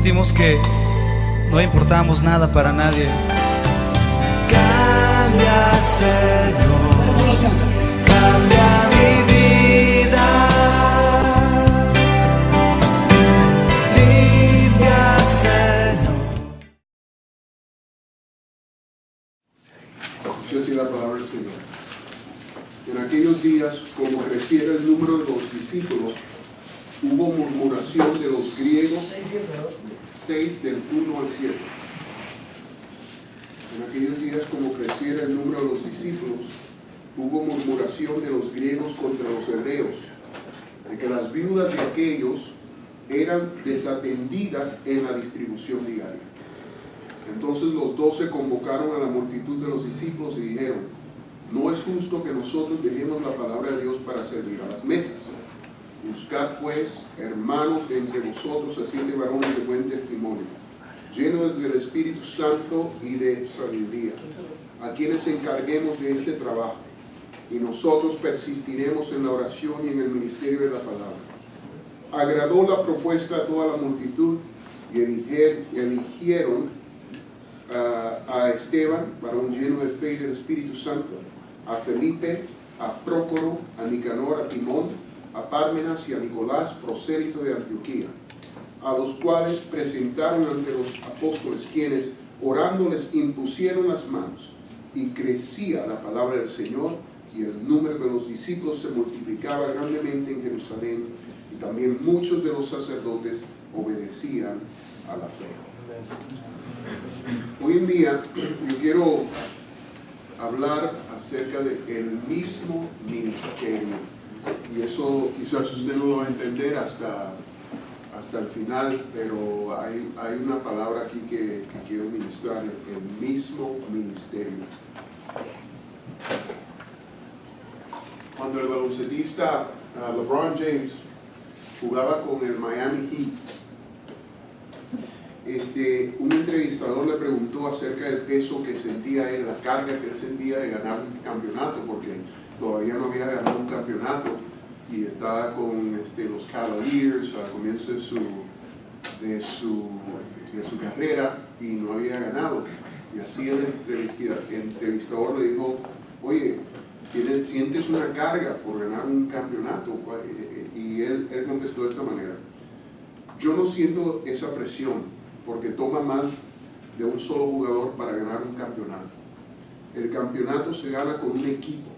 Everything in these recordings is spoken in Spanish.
sentimos que no importamos nada para nadie. Cambia, Señor, cambia mi vida. Limpia, Señor. Yo sí la palabra del Señor. En aquellos días, como creciera el número de los discípulos, hubo murmuración de los griegos. 6 del 1 al 7. En aquellos días, como creciera el número de los discípulos, hubo murmuración de los griegos contra los hebreos, de que las viudas de aquellos eran desatendidas en la distribución diaria. Entonces los 12 convocaron a la multitud de los discípulos y dijeron: no es justo que nosotros dejemos la palabra de Dios para servir a las mesas. Buscad pues, hermanos, entre vosotros a 7 varones de buen testimonio, llenos del Espíritu Santo y de sabiduría, a quienes encarguemos de este trabajo, y nosotros persistiremos en la oración y en el ministerio de la palabra. Agradó la propuesta a toda la multitud, y eligieron a Esteban, varón lleno de fe y del Espíritu Santo, a Felipe, a Prócoro, a Nicanor, a Timón, a Pármenas y a Nicolás, prosélito de Antioquía, a los cuales presentaron ante los apóstoles, quienes, orándoles, impusieron las manos, y crecía la palabra del Señor, y el número de los discípulos se multiplicaba grandemente en Jerusalén, y también muchos de los sacerdotes obedecían a la fe. Hoy en día yo quiero hablar acerca del mismo ministerio. Y eso quizás usted no lo va a entender hasta el final, pero hay una palabra aquí que quiero ministrar: el mismo ministerio. Cuando el baloncestista LeBron James jugaba con el Miami Heat, un entrevistador le preguntó acerca del peso que sentía él, la carga que él sentía de ganar un campeonato, porque todavía no había ganado un campeonato y estaba con los Cavaliers al comienzo de su carrera y no había ganado. Y así el entrevistador le dijo: oye, ¿sientes una carga por ganar un campeonato? Y él contestó de esta manera: yo no siento esa presión, porque toma más de un solo jugador para ganar un campeonato. El campeonato se gana con un equipo.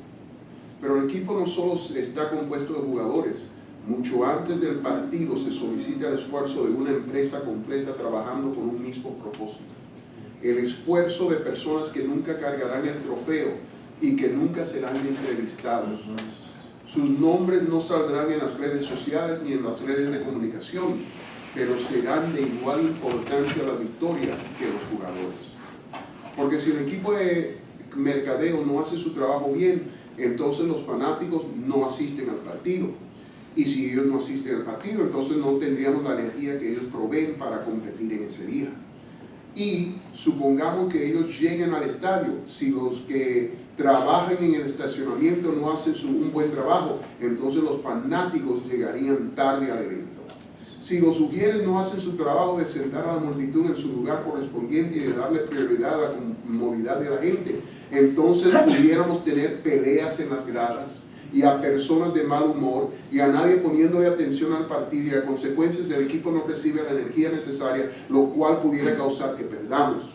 Pero el equipo no solo está compuesto de jugadores. Mucho antes del partido se solicita el esfuerzo de una empresa completa trabajando con un mismo propósito. El esfuerzo de personas que nunca cargarán el trofeo y que nunca serán entrevistados. Sus nombres no saldrán en las redes sociales ni en las redes de comunicación, pero serán de igual importancia a la victoria que los jugadores. Porque si el equipo de mercadeo no hace su trabajo bien, entonces los fanáticos no asisten al partido. Y si ellos no asisten al partido, entonces no tendríamos la energía que ellos proveen para competir en ese día. Y supongamos que ellos lleguen al estadio. Si los que trabajan en el estacionamiento no hacen un buen trabajo, entonces los fanáticos llegarían tarde al evento. Si los ujieres no hacen su trabajo de sentar a la multitud en su lugar correspondiente y de darle prioridad a la comodidad de la gente, entonces pudiéramos tener peleas en las gradas y a personas de mal humor y a nadie poniéndole atención al partido, y a consecuencias del equipo no recibe la energía necesaria, lo cual pudiera causar que perdamos.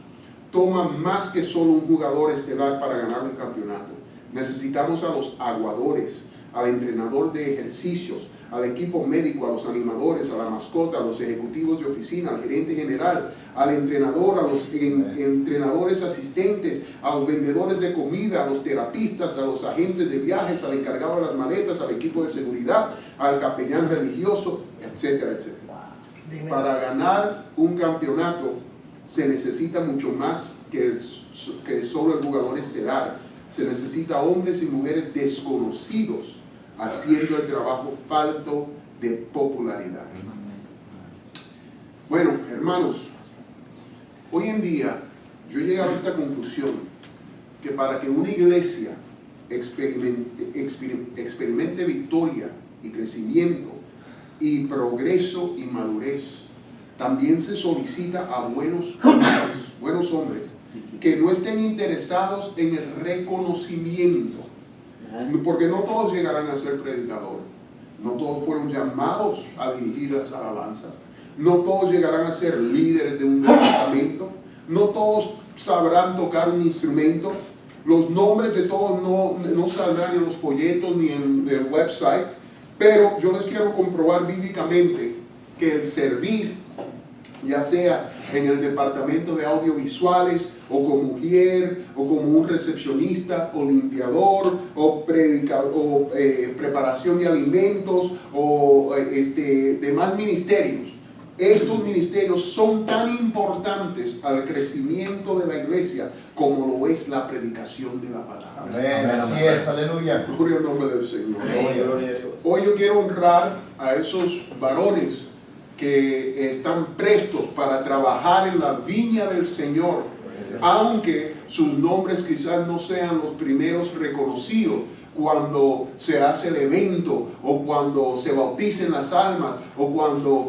Toma más que solo un jugador estelar para ganar un campeonato. Necesitamos a los aguadores, al entrenador de ejercicios, al equipo médico, a los animadores, a la mascota, a los ejecutivos de oficina, al gerente general, al entrenador, a los entrenadores asistentes, a los vendedores de comida, a los terapistas, a los agentes de viajes, al encargado de las maletas, al equipo de seguridad, al capellán religioso, etcétera, etcétera. Para ganar un campeonato se necesita mucho más que solo el jugador estelar. Se necesita hombres y mujeres desconocidos haciendo el trabajo falto de popularidad. Bueno, hermanos, hoy en día yo he llegado a esta conclusión, que para que una iglesia experimente victoria y crecimiento y progreso y madurez, también se solicita a buenos hombres que no estén interesados en el reconocimiento, porque no todos llegarán a ser predicadores, no todos fueron llamados a dirigir las alabanzas, no todos llegarán a ser líderes de un departamento, no todos sabrán tocar un instrumento, los nombres de todos no saldrán en los folletos ni en el website, pero yo les quiero comprobar bíblicamente que el servir, ya sea en el departamento de audiovisuales, o como mujer, o como un recepcionista, o limpiador, o preparación de alimentos, o demás ministerios. Estos ministerios son tan importantes al crecimiento de la iglesia como lo es la predicación de la palabra. Amén. Así es, aleluya. Gloria al nombre del Señor. Gloria a Dios. Hoy yo quiero honrar a esos varones que están prestos para trabajar en la viña del Señor, aunque sus nombres quizás no sean los primeros reconocidos cuando se hace el evento, o cuando se bauticen las almas, o cuando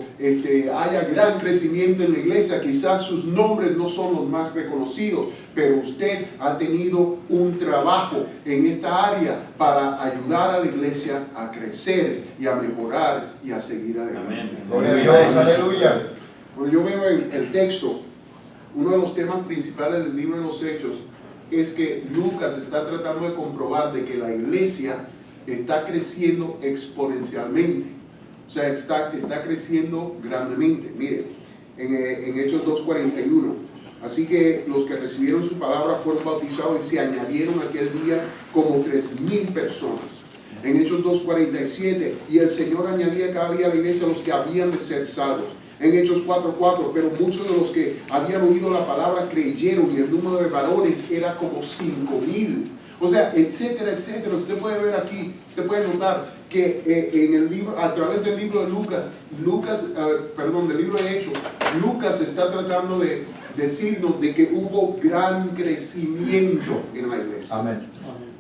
haya gran crecimiento en la iglesia. Quizás sus nombres no son los más reconocidos, pero usted ha tenido un trabajo en esta área para ayudar a la iglesia a crecer y a mejorar y a seguir adelante. Gloria a Dios, aleluya. Cuando yo veo en el texto, uno de los temas principales del libro de los Hechos es que Lucas está tratando de comprobar de que la iglesia está creciendo exponencialmente, o sea, está creciendo grandemente. Mire, en Hechos 2:41, así que los que recibieron su palabra fueron bautizados y se añadieron aquel día como 3,000 personas. En Hechos 2:47, y el Señor añadía cada día a la iglesia a los que habían de ser salvos. En Hechos 4:4, pero muchos de los que habían oído la palabra creyeron, y el número de varones era como 5,000. O sea, etcétera, etcétera. Usted puede ver aquí, usted puede notar que en el libro, a través del libro de del libro de Hechos, Lucas está tratando de decirnos de que hubo gran crecimiento en la iglesia. Amén.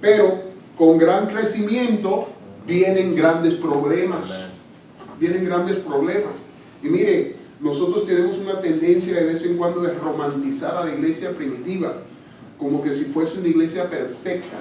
Pero con gran crecimiento vienen grandes problemas. Vienen grandes problemas. Y mire, nosotros tenemos una tendencia de vez en cuando de romantizar a la iglesia primitiva, como que si fuese una iglesia perfecta.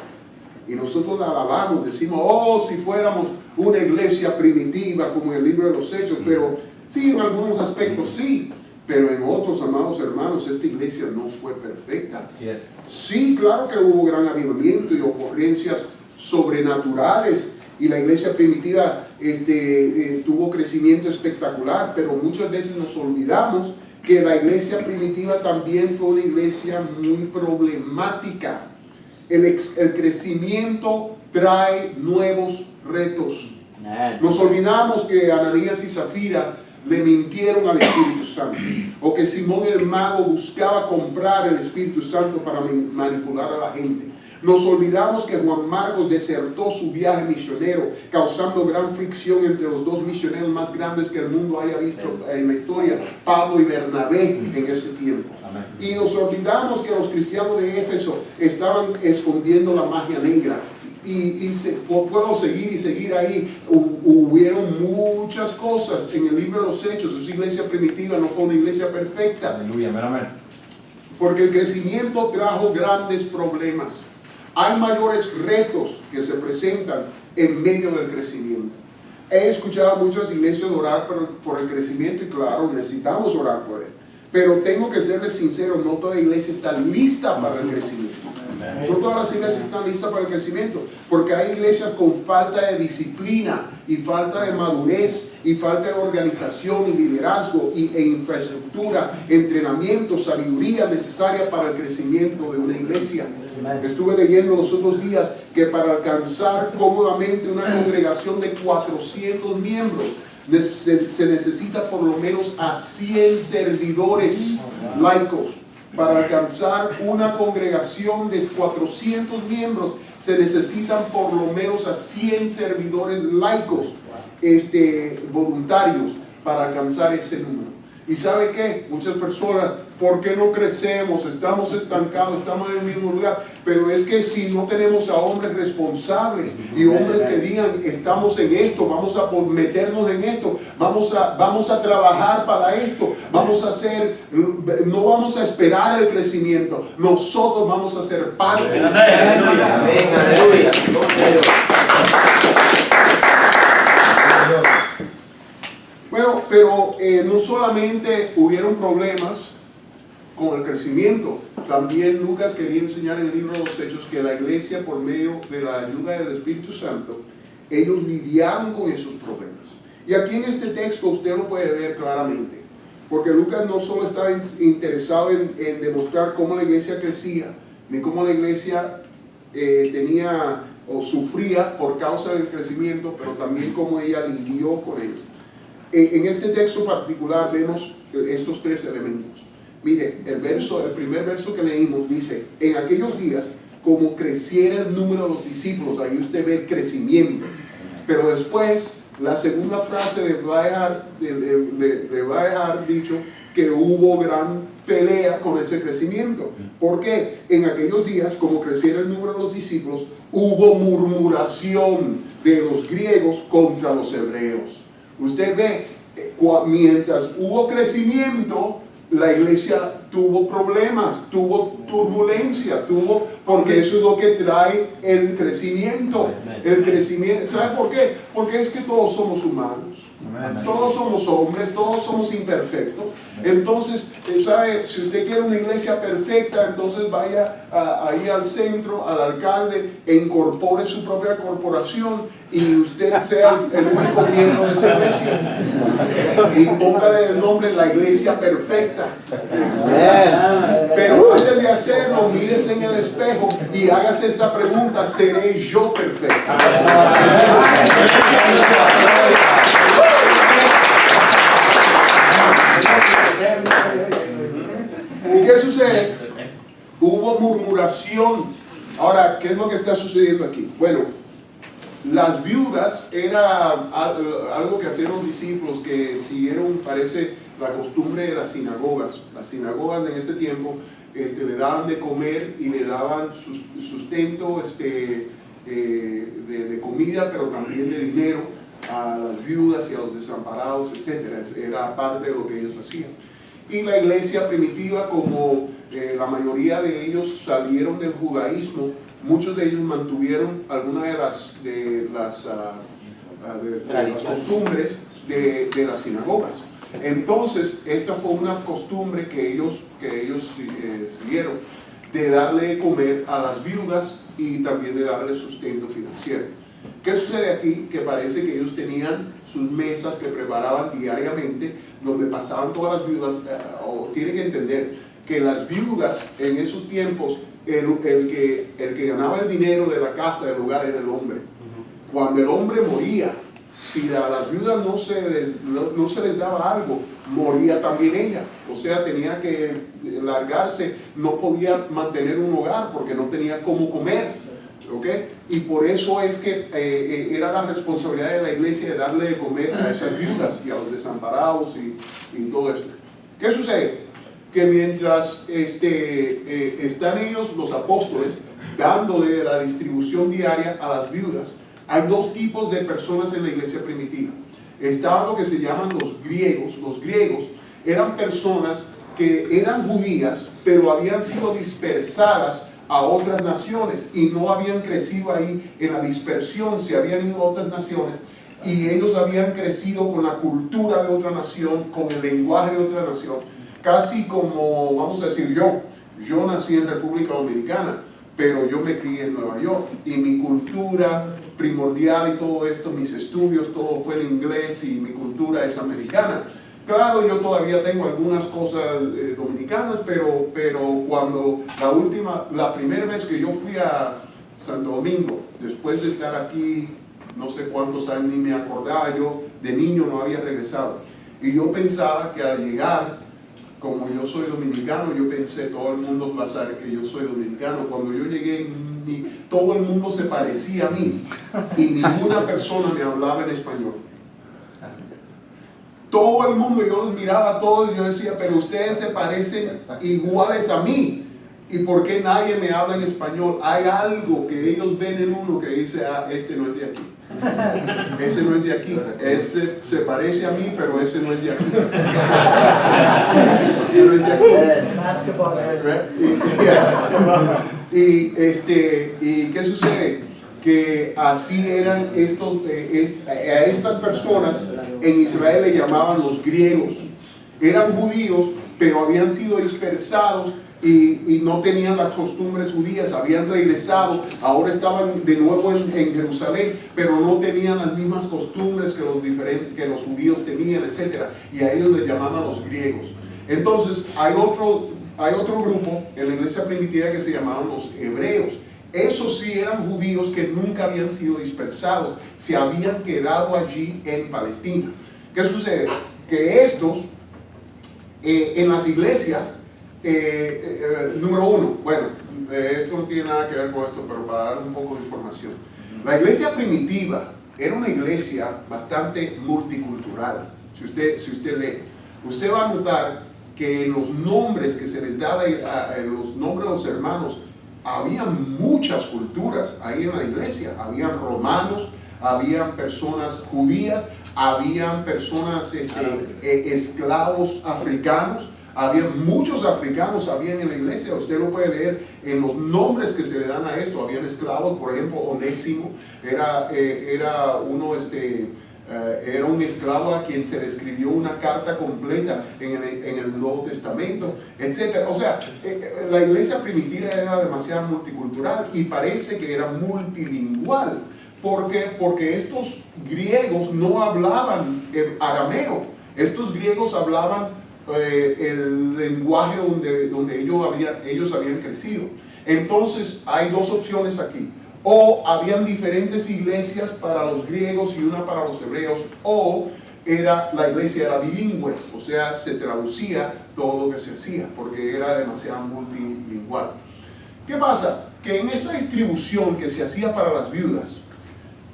Y nosotros la alabamos, decimos, oh, si fuéramos una iglesia primitiva, como en el libro de los Hechos. Pero sí, en algunos aspectos sí, pero en otros, amados hermanos, esta iglesia no fue perfecta. Así es. Sí, claro que hubo gran avivamiento y ocurrencias sobrenaturales, y la iglesia primitiva tuvo crecimiento espectacular, pero muchas veces nos olvidamos que la iglesia primitiva también fue una iglesia muy problemática. El crecimiento trae nuevos retos. Nos olvidamos que Ananías y Zafira le mintieron al Espíritu Santo, o que Simón el mago buscaba comprar el Espíritu Santo para manipular a la gente. Nos olvidamos que Juan Marcos desertó su viaje misionero, causando gran fricción entre los dos misioneros más grandes que el mundo haya visto en la historia, Pablo y Bernabé, en ese tiempo. Amén. Y nos olvidamos que los cristianos de Éfeso estaban escondiendo la magia negra. Puedo seguir y seguir ahí. Hubieron muchas cosas en el libro de los Hechos. Esa iglesia primitiva no fue una iglesia perfecta. Aleluya, amén. Porque el crecimiento trajo grandes problemas. Hay mayores retos que se presentan en medio del crecimiento. He escuchado a muchas iglesias orar por el crecimiento, y claro, necesitamos orar por él. Pero tengo que serles sincero, no toda iglesia está lista para el crecimiento. No todas las iglesias están listas para el crecimiento, porque hay iglesias con falta de disciplina y falta de madurez y falta de organización y liderazgo e infraestructura, entrenamiento, sabiduría necesaria para el crecimiento de una iglesia. Estuve leyendo los otros días que para alcanzar cómodamente una congregación de 400 miembros se necesita por lo menos a 100 servidores laicos. Para alcanzar una congregación de 400 miembros se necesitan por lo menos a 100 servidores laicos voluntarios para alcanzar ese número. ¿Y sabe qué? Muchas personas, ¿por qué no crecemos? Estamos estancados, estamos en el mismo lugar. Pero es que si no tenemos a hombres responsables y hombres que digan, estamos en esto, vamos a meternos en esto, vamos a trabajar para esto, vamos a hacer, no vamos a esperar el crecimiento, nosotros vamos a ser parte. Aleluya. Aleluya. Bueno, pero no solamente hubieron problemas con el crecimiento, también Lucas quería enseñar en el libro de los Hechos que la iglesia, por medio de la ayuda del Espíritu Santo, ellos lidiaron con esos problemas. Y aquí en este texto usted lo puede ver claramente, porque Lucas no solo estaba interesado en demostrar cómo la iglesia crecía, ni cómo la iglesia tenía o sufría por causa del crecimiento, pero también cómo ella lidió con ellos. En este texto particular vemos estos tres elementos. Mire, el primer verso que leímos dice, en aquellos días, como creciera el número de los discípulos, ahí usted ve el crecimiento. Pero después, la segunda frase le va a dejar dicho que hubo gran pelea con ese crecimiento. ¿Por qué? En aquellos días, como creciera el número de los discípulos, hubo murmuración de los griegos contra los hebreos. Usted ve, mientras hubo crecimiento, la iglesia tuvo problemas, tuvo turbulencia, porque eso es lo que trae el crecimiento. El crecimiento, ¿sabe por qué? Porque es que todos somos humanos. Todos somos hombres, todos somos imperfectos. Entonces, ¿sabe? Si usted quiere una iglesia perfecta, entonces vaya ahí al centro, al alcalde, e incorpore su propia corporación y usted sea el único miembro de esa iglesia. Y póngale el nombre la iglesia perfecta. Pero antes de hacerlo, mírese en el espejo y hágase esta pregunta: ¿seré yo perfecto? ¿Y qué sucede? Hubo murmuración. Ahora, ¿qué es lo que está sucediendo aquí? Bueno, las viudas era algo que hacían los discípulos, que siguieron, parece, la costumbre de las sinagogas. Las sinagogas en ese tiempo le daban de comer y le daban sustento de comida, pero también de dinero a las viudas y a los desamparados, etc. Era parte de lo que ellos hacían. Y la iglesia primitiva, como la mayoría de ellos salieron del judaísmo, muchos de ellos mantuvieron algunas de las costumbres de las sinagogas. Entonces, esta fue una costumbre que ellos siguieron, de darle de comer a las viudas y también de darle sustento financiero. ¿Qué sucede aquí? Que parece que ellos tenían sus mesas que preparaban diariamente, donde pasaban todas las viudas. Tienen que entender que las viudas en esos tiempos, el que ganaba el dinero de la casa, del hogar, era el hombre. Cuando el hombre moría, si a las viudas no se les daba algo, moría también ella. O sea, tenía que largarse, no podía mantener un hogar porque no tenía cómo comer. ¿Okay? Y por eso es que era la responsabilidad de la iglesia de darle de comer a esas viudas y a los desamparados y todo esto. ¿Qué sucede? Que mientras están ellos, los apóstoles, dándole la distribución diaria a las viudas, hay dos tipos de personas en la iglesia primitiva. Estaban lo que se llaman los griegos. Los griegos eran personas que eran judías, pero habían sido dispersadas a otras naciones y no habían crecido ahí en la dispersión, se habían ido a otras naciones y ellos habían crecido con la cultura de otra nación, con el lenguaje de otra nación, casi como, vamos a decir, yo nací en República Dominicana, pero yo me crié en Nueva York y mi cultura primordial y todo esto, mis estudios, todo fue en inglés y mi cultura es americana. Claro, yo todavía tengo algunas cosas dominicanas, pero cuando la primera vez que yo fui a Santo Domingo, después de estar aquí no sé cuántos años, ni me acordaba, yo de niño no había regresado. Y yo pensaba que al llegar, como yo soy dominicano, yo pensé, todo el mundo va a saber que yo soy dominicano. Cuando yo llegué, todo el mundo se parecía a mí y ninguna persona me hablaba en español. todo el mundo, yo los miraba a todos y yo decía, pero ustedes se parecen iguales a mí. ¿Y por qué nadie me habla en español? Hay algo que ellos ven en uno que dice, ah, este no es de aquí. Ese no es de aquí. Ese se parece a mí, pero ese no es de aquí. No es de aquí. ¿Y qué sucede? Que así eran a estas personas en Israel le llamaban los griegos. Eran judíos, pero habían sido dispersados y no tenían las costumbres judías, habían regresado, ahora estaban de nuevo en Jerusalén, pero no tenían las mismas costumbres que los judíos tenían, etc. Y a ellos les llamaban los griegos. Entonces hay otro grupo en la iglesia primitiva que se llamaban los hebreos. Esos sí eran judíos que nunca habían sido dispersados, se habían quedado allí en Palestina. ¿Qué sucede? Que estos, en las iglesias, número uno, bueno, esto no tiene nada que ver con esto, pero para dar un poco de información. La iglesia primitiva era una iglesia bastante multicultural. Si usted lee, usted va a notar que en los nombres que se les daba, en los nombres de los hermanos, había muchas culturas ahí en la iglesia. Habían romanos, habían personas judías, habían personas esclavos africanos. Había muchos africanos habían en la iglesia. Usted lo puede leer en los nombres que se le dan a esto. Habían esclavos, por ejemplo, Onésimo era un esclavo a quien se le escribió una carta completa en el Nuevo Testamento, etc. O sea, la iglesia primitiva era demasiado multicultural y parece que era multilingüal. ¿Por qué? Porque estos griegos no hablaban arameo. Estos griegos hablaban el lenguaje donde ellos habían crecido. Entonces hay dos opciones aquí: o habían diferentes iglesias para los griegos y una para los hebreos, o la iglesia era bilingüe, o sea, se traducía todo lo que se hacía porque era demasiado multilingüal. ¿Qué pasa? Que en esta distribución que se hacía para las viudas,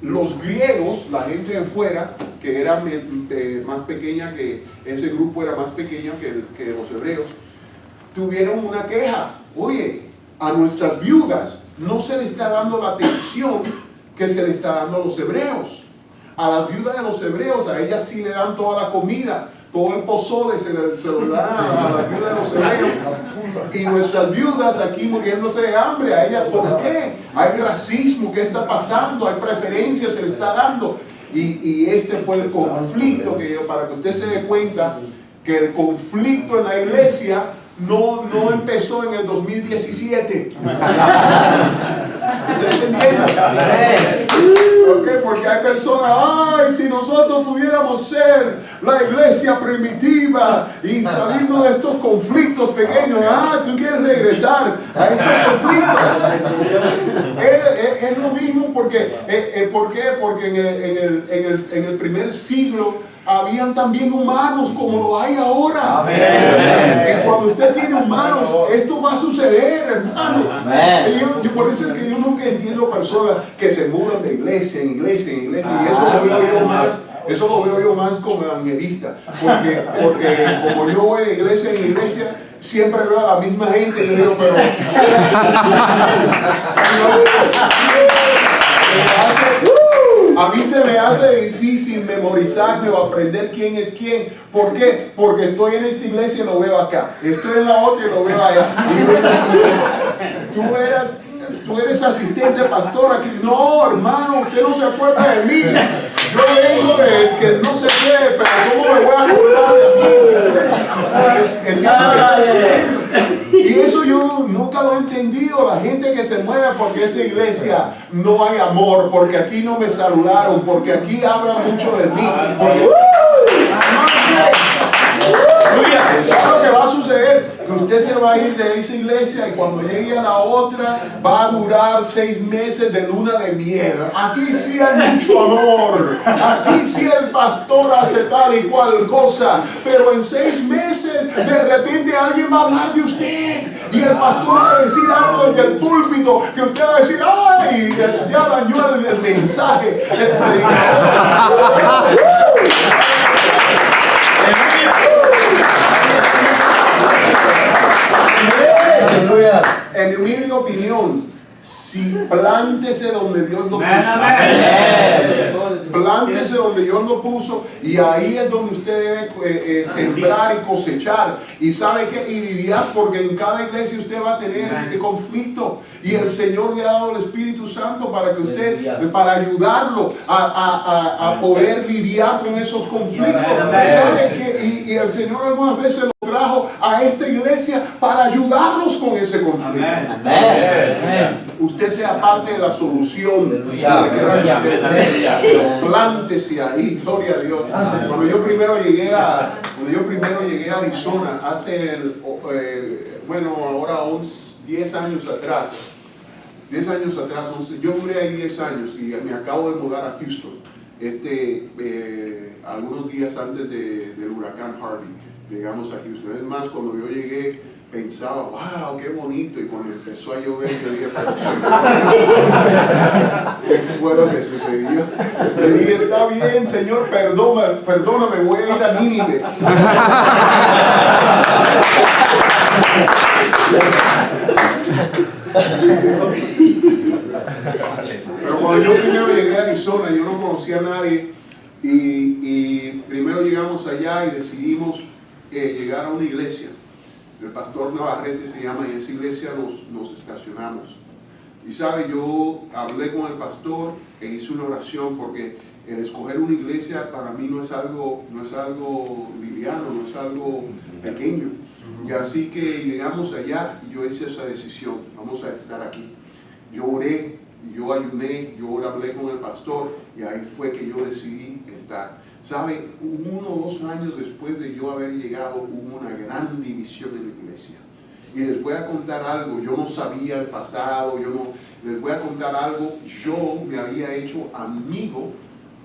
los griegos, la gente de fuera, que era más pequeña que ese grupo, era más pequeño que los hebreos, tuvieron una queja. Oye, a nuestras viudas no se le está dando la atención que se le está dando a los hebreos. A las viudas de los hebreos, a ellas sí le dan toda la comida, todo el pozole se lo dan a las viudas de los hebreos. Y nuestras viudas aquí muriéndose de hambre, a ellas, ¿por qué? Hay racismo, ¿qué está pasando? Hay preferencias, se le está dando. Y este fue el conflicto, para que usted se dé cuenta que el conflicto en la iglesia no empezó en el 2017. ¿Usted entiende? ¿Por qué? Porque hay personas, ay, si nosotros pudiéramos ser la iglesia primitiva y salirnos de estos conflictos pequeños, tú quieres regresar a estos conflictos. Es lo mismo porque, ¿por qué? Porque en el primer siglo habían también humanos como lo hay ahora. Y cuando usted tiene humanos, esto va a suceder, hermano. Por eso es que yo nunca entiendo personas que se mudan de iglesia en iglesia en iglesia, y eso lo veo yo más como evangelista, porque como yo voy de iglesia en iglesia, siempre veo a la misma gente y digo, pero a mí se me hace difícil memorizarme o aprender quién es quién. ¿Por qué? Porque estoy en esta iglesia y lo veo acá. Estoy en la otra y lo veo allá. Tú eres asistente pastor aquí. No, hermano, usted no se acuerda de mí. Yo vengo de que no sé qué, pero ¿cómo me voy a acordar de mí? Y eso yo nunca lo he entendido. La gente que se mueve porque esta iglesia no hay amor, porque aquí no me saludaron, porque aquí hablan mucho de mí. ¿Sabes lo que va a suceder? Que usted se va a ir de esa iglesia y cuando llegue a la otra va a durar 6 meses de luna de miel. Aquí sí hay mucho amor. Aquí sí el pastor hace tal y cual cosa. Pero en 6 meses de repente alguien va a hablar de usted. Y el pastor va a decir algo desde el púlpito que usted va a decir, ¡ay! Ya dañó el mensaje del predicador. opinión. Si plántese donde Dios lo puso. Plántese donde Dios lo puso, y ahí es donde usted debe sembrar y cosechar. Y sabe que y lidiar, porque en cada iglesia usted va a tener conflicto, y el Señor le ha dado el Espíritu Santo para que usted, para ayudarlo a poder lidiar con esos conflictos. ¿Sabe que? Y el Señor algunas veces lo trajo a esta iglesia para ayudarnos con ese conflicto. Usted sea parte de la solución. Plántese ahí, gloria a Dios. Cuando yo primero llegué a Arizona, hace, ahora 10 años atrás, 11, yo duré ahí 10 años y me acabo de mudar a Houston, algunos días antes del huracán Harvey. Llegamos a Houston. Es más, cuando yo llegué, pensaba, wow, qué bonito, y cuando empezó a llover, yo dije, ¿qué fue lo que sucedió? Le dije, está bien, Señor, perdóname, voy a ir a Nínive. Pero cuando yo primero llegué a Arizona, yo no conocía a nadie, y primero llegamos allá y decidimos llegar a una iglesia. El pastor Navarrete se llama, y en esa iglesia nos estacionamos. Y sabe, yo hablé con el pastor e hice una oración, porque el escoger una iglesia para mí no es algo liviano, no es algo pequeño. Y así que llegamos allá y yo hice esa decisión, vamos a estar aquí. Yo oré, yo ayuné, yo hablé con el pastor, y ahí fue que yo decidí estar. ¿Sabe? 1 o 2 años después de yo haber llegado, hubo una gran división en la iglesia. Y les voy a contar algo, yo no sabía el pasado, les voy a contar algo, yo me había hecho amigo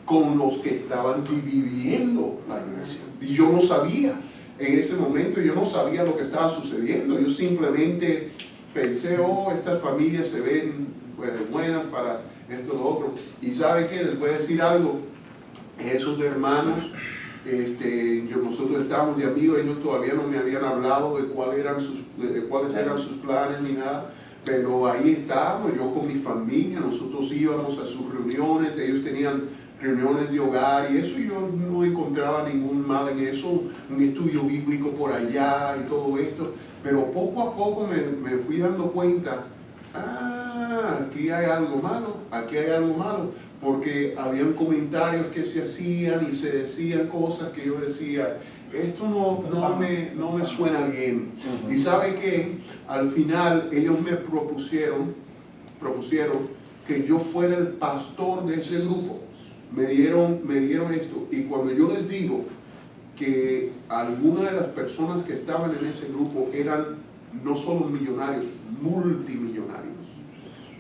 con los que estaban dividiendo la iglesia. Y yo no sabía, en ese momento yo no sabía lo que estaba sucediendo. Yo simplemente pensé, estas familias se ven buenas para esto o lo otro. Y ¿sabe qué? Les voy a decir algo. Esos hermanos, nosotros estábamos de amigos, ellos todavía no me habían hablado de cuáles eran sus planes ni nada, pero ahí estábamos, yo con mi familia, nosotros íbamos a sus reuniones, ellos tenían reuniones de hogar y eso, y yo no encontraba ningún mal en eso, un estudio bíblico por allá y todo esto, pero poco a poco me fui dando cuenta, aquí hay algo malo, porque habían comentarios que se hacían y se decían cosas que yo decía, esto no me suena bien. Y sabe que al final ellos me propusieron que yo fuera el pastor de ese grupo. Me dieron esto, y cuando yo les digo que algunas de las personas que estaban en ese grupo eran no solo millonarios, multimillonarios,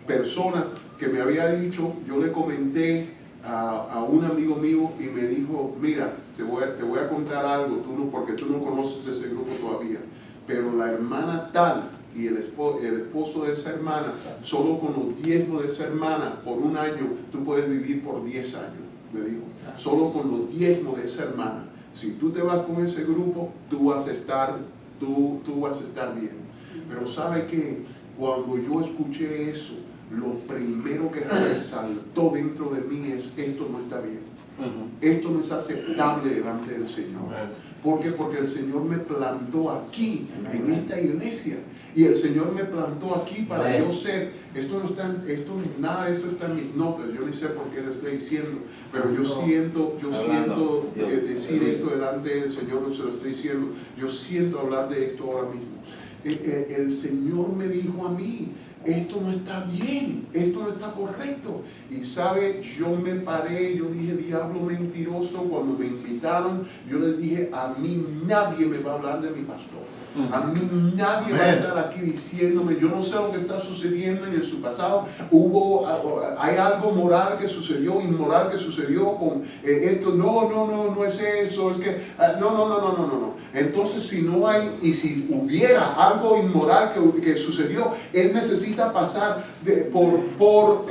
personas que me había dicho, yo le comenté a un amigo mío y me dijo, mira, te voy a contar algo, porque tú no conoces ese grupo todavía, pero la hermana tal y el esposo de esa hermana, solo con los diezmos de esa hermana, por 1 año, tú puedes vivir por 10 años, me dijo, solo con los diezmos de esa hermana. Si tú te vas con ese grupo, tú vas a estar bien. Pero ¿sabe qué? Cuando yo escuché eso, lo primero que resaltó dentro de mí es, esto no está bien. Esto no es aceptable delante del Señor. ¿Por qué? Porque el Señor me plantó aquí, en esta iglesia. Y el Señor me plantó aquí para yo ser, nada de esto está en mis notas, yo ni sé por qué le estoy diciendo, pero yo siento decir esto delante del Señor, se lo estoy diciendo, yo siento hablar de esto ahora mismo. El Señor me dijo a mí, esto no está bien, esto no está correcto. Y sabe, yo me paré, yo dije, diablo mentiroso, cuando me invitaron, yo les dije, a mí nadie me va a hablar de mi pastor. A mí nadie va a estar aquí diciéndome, yo no sé lo que está sucediendo en su pasado, hay algo moral que sucedió, inmoral que sucedió con esto, no es eso, es que, no. Entonces si no hay, y si hubiera algo inmoral que sucedió, él necesita pasar por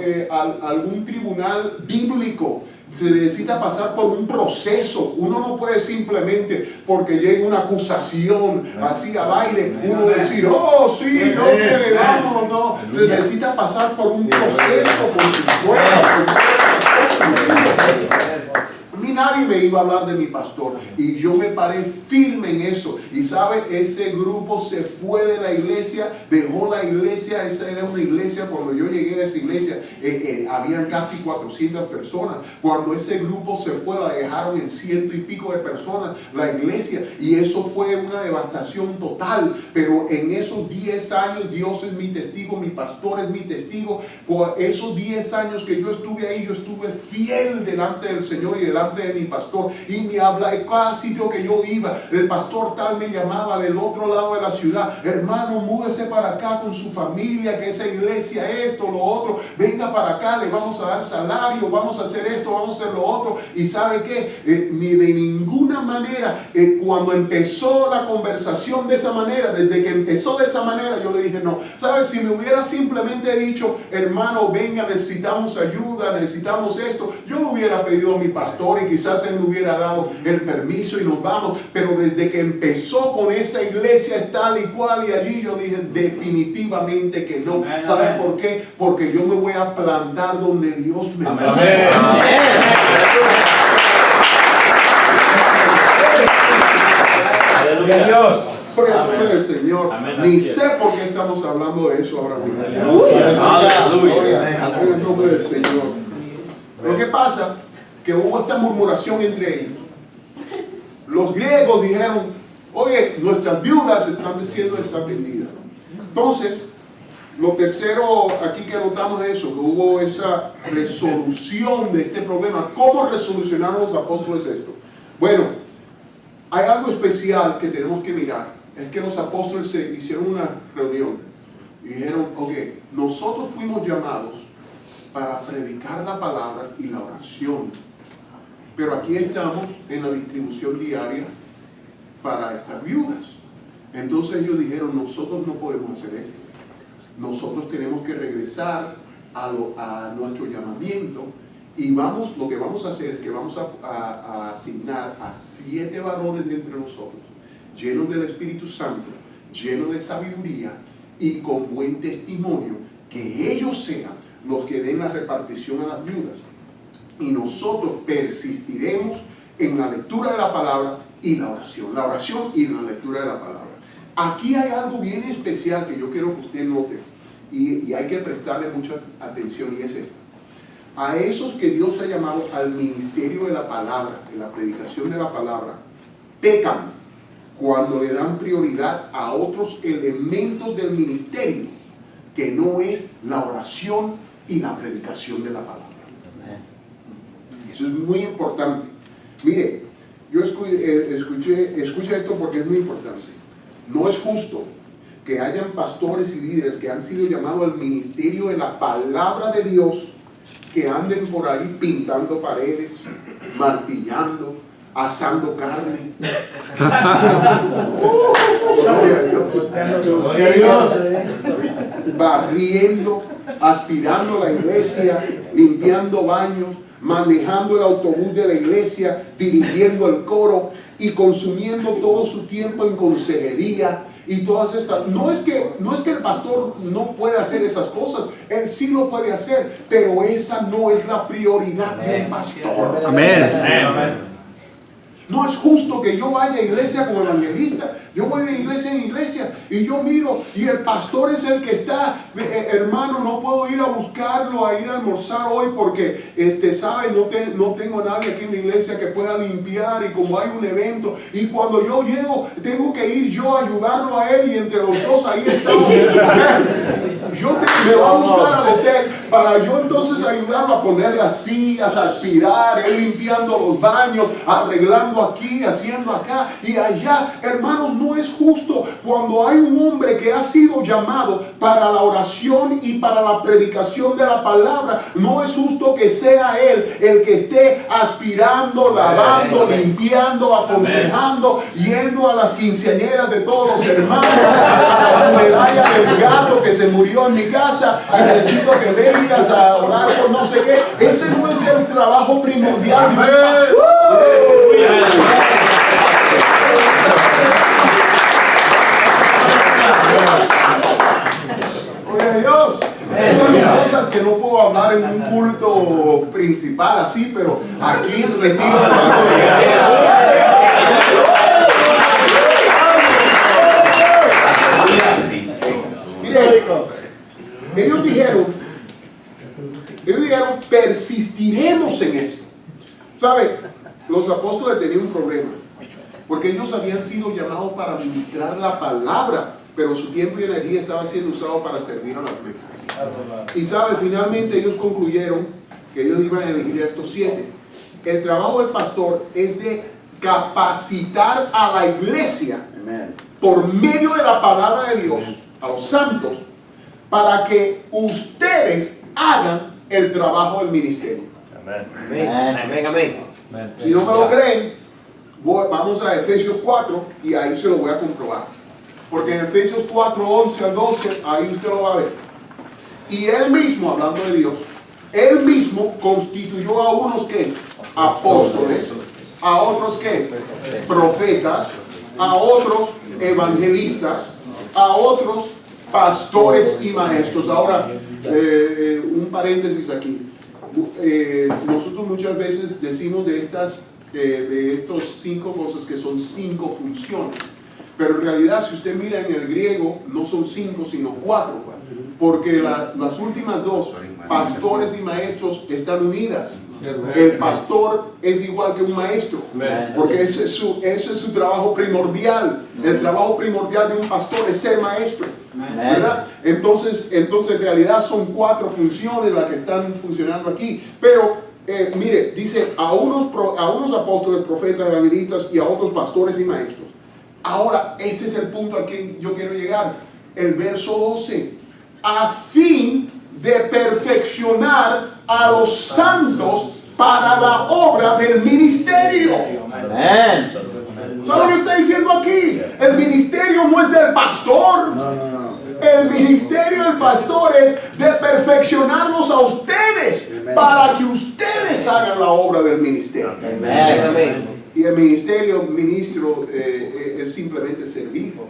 algún tribunal bíblico se necesita pasar por un proceso. Uno no puede simplemente porque llega una acusación así al aire, uno decir, oh sí, ok, vámonos, no. Se necesita pasar por un proceso, por su cuerpo. A mí nadie me iba a hablar de mi pastor y yo me paré firme en eso. Y sabe, ese grupo se fue de la iglesia, dejó la iglesia. Esa era una iglesia, cuando yo llegué a esa iglesia habían casi 400 personas. Cuando ese grupo se fue, la dejaron en 100 y pico de personas la iglesia, y eso fue una devastación total. Pero en esos 10 años, Dios es mi testigo, mi pastor es mi testigo. Por esos 10 años que yo estuve ahí, yo estuve fiel delante del Señor y delante de mi pastor, y me habla de cada sitio que yo iba. El pastor tal me llamaba del otro lado de la ciudad: hermano, múdese para acá con su familia, que esa iglesia, esto, lo otro, venga para acá, le vamos a dar salario, vamos a hacer esto, vamos a hacer lo otro. Y sabe qué, ni de ninguna manera, cuando empezó la conversación de esa manera, desde que empezó de esa manera, yo le dije no. Sabes, si me hubiera simplemente dicho, hermano, venga, necesitamos ayuda, necesitamos esto, yo le hubiera pedido a mi pastor y quizás él me hubiera dado el permiso y nos vamos. Pero desde que empezó con esa iglesia es tal y cual, y allí yo dije definitivamente que no. ¿Saben por qué? Porque yo me voy a plantar donde Dios me puso. Aleluya, Dios. Por el nombre del Señor. Amén. Ni sé por qué estamos hablando de eso ahora mismo. Aleluya. Por el nombre del Señor. Pero ¿qué pasa? Que hubo esta murmuración entre ellos. Los griegos dijeron, oye, nuestras viudas están siendo desatendidas. Entonces, lo tercero aquí que notamos es eso, que hubo esa resolución de este problema. ¿Cómo resolucionaron los apóstoles esto? Bueno, hay algo especial que tenemos que mirar. Es que los apóstoles se hicieron una reunión y dijeron, ok, nosotros fuimos llamados para predicar la palabra y la oración, pero aquí estamos en la distribución diaria para estas viudas. Entonces ellos dijeron, nosotros no podemos hacer esto. Nosotros tenemos que regresar a nuestro llamamiento, y lo que vamos a hacer es que vamos a asignar a 7 varones de entre nosotros, llenos del Espíritu Santo, llenos de sabiduría y con buen testimonio, que ellos sean los que den la repartición a las viudas. Y nosotros persistiremos en la lectura de la palabra y la oración y la lectura de la palabra. Aquí hay algo bien especial que yo quiero que usted note, y hay que prestarle mucha atención, y es esto. A esos que Dios ha llamado al ministerio de la palabra, de la predicación de la palabra, pecan cuando le dan prioridad a otros elementos del ministerio, que no es la oración y la predicación de la palabra. Eso es muy importante. Mire, yo escuché esto porque es muy importante. No es justo que hayan pastores y líderes que han sido llamados al ministerio de la palabra de Dios, que anden por ahí pintando paredes, martillando, asando carne. Gloria a Dios. Barriendo, aspirando la iglesia, limpiando baños, manejando el autobús de la iglesia, dirigiendo el coro y consumiendo todo su tiempo en consejería y todas estas. No es que el pastor no pueda hacer esas cosas, él sí lo puede hacer, pero esa no es la prioridad del pastor. Amén. No es justo que yo vaya a iglesia como evangelista. Yo voy de iglesia en iglesia y yo miro, y el pastor es el que está, hermano, no puedo ir a buscarlo, a ir a almorzar hoy porque, ¿sabe? No tengo a nadie aquí en la iglesia que pueda limpiar, y como hay un evento, y cuando yo llego, tengo que ir yo a ayudarlo a él, y entre los dos ahí estamos. Me va a buscar al hotel para yo entonces ayudarlo a poner las sillas, a aspirar, él limpiando los baños, arreglando aquí, haciendo acá y allá. Hermanos, no es justo cuando hay un hombre que ha sido llamado para la oración y para la predicación de la palabra. No es justo que sea él el que esté aspirando, lavando, limpiando, aconsejando, yendo a las quinceañeras de todos los hermanos, a las medalla del gato que se murió en mi casa y necesito que vengas a orar por no sé qué. Ese no es el trabajo primordial. Gloria a Dios. Esas son cosas que no puedo hablar en un culto principal así, pero aquí retiro ellos dijeron, persistiremos en esto. ¿Sabe? Los apóstoles tenían un problema, porque ellos habían sido llamados para ministrar la palabra, pero su tiempo y energía estaba siendo usado para servir a las mesas. Y sabe, finalmente ellos concluyeron que ellos iban a elegir a estos 7. El trabajo del pastor es de capacitar a la iglesia por medio de la palabra de Dios, a los santos, para que ustedes hagan el trabajo del ministerio. Si no me lo creen, vamos a Efesios 4 y ahí se lo voy a comprobar. Porque en Efesios 4, 11 al 12, ahí usted lo va a ver. Y él mismo, hablando de Dios, él mismo constituyó a unos que apóstoles, a otros que profetas, a otros evangelistas, a otros pastores y maestros. Ahora, un paréntesis aquí. Nosotros muchas veces decimos de estos 5 cosas que son 5 funciones. Pero en realidad, si usted mira en el griego, no son 5, sino 4. Porque las últimas 2, pastores y maestros, están unidas. El pastor es igual que un maestro, porque ese es su trabajo primordial. El trabajo primordial de un pastor es ser maestro, ¿verdad? Entonces en realidad son 4 funciones las que están funcionando aquí. Pero mire, dice a unos apóstoles, profetas, evangelistas y a otros pastores y maestros. Ahora, este es el punto al que yo quiero llegar. El verso 12. A fin de perfeccionar a los santos para la obra del ministerio. Amén. ¿Sabe lo que está diciendo aquí? El ministerio no es del pastor. El ministerio del pastor es de perfeccionarlos a ustedes para que ustedes hagan la obra del ministerio. Amén. Y el ministro es simplemente servicio.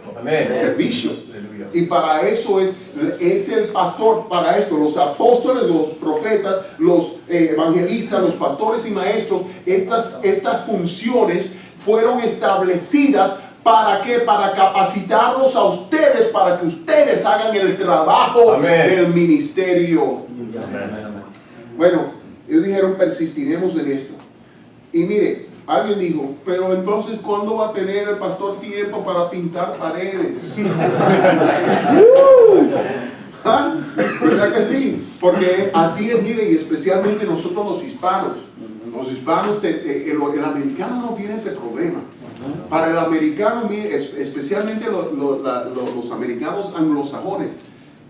Y para eso es el pastor, para esto, los apóstoles, los profetas, los evangelistas, los pastores y maestros, estas funciones fueron establecidas ¿para qué? Para capacitarlos a ustedes, para que ustedes hagan el trabajo del ministerio. Bueno, ellos dijeron, persistiremos en esto. Y mire, alguien dijo, pero entonces, ¿cuándo va a tener el pastor tiempo para pintar paredes? ¿Ah? ¿Verdad que sí? Porque así es, mire, y especialmente nosotros los hispanos. Los hispanos, el americano no tiene ese problema. Para el americano, mire, especialmente los americanos anglosajones,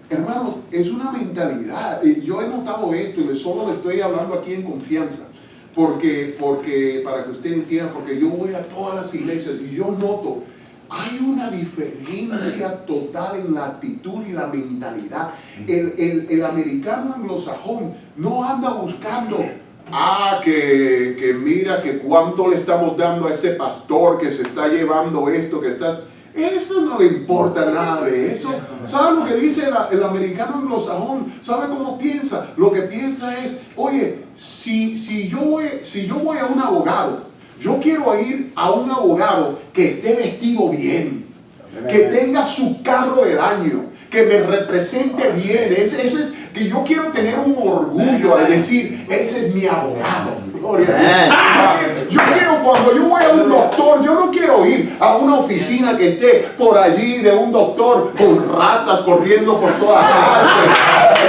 hermanos, es una mentalidad. Yo he notado esto y solo le estoy hablando aquí en confianza. Porque para que usted entienda, porque yo voy a todas las iglesias y yo noto, hay una diferencia total en la actitud y la mentalidad. El americano anglosajón no anda buscando, que mira que cuánto le estamos dando a ese pastor que se está llevando esto, que estás... Eso no le importa nada de eso. ¿Sabe lo que dice el americano anglosajón? ¿Sabe cómo piensa? Lo que piensa es, oye, si yo voy a un abogado, yo quiero ir a un abogado que esté vestido bien, que tenga su carro del año, que me represente bien. Que yo quiero tener un orgullo al decir, ese es mi abogado. Gloria a Dios. Yo quiero, cuando yo voy a un doctor, yo no quiero ir a una oficina que esté por allí de un doctor con ratas corriendo por todas partes,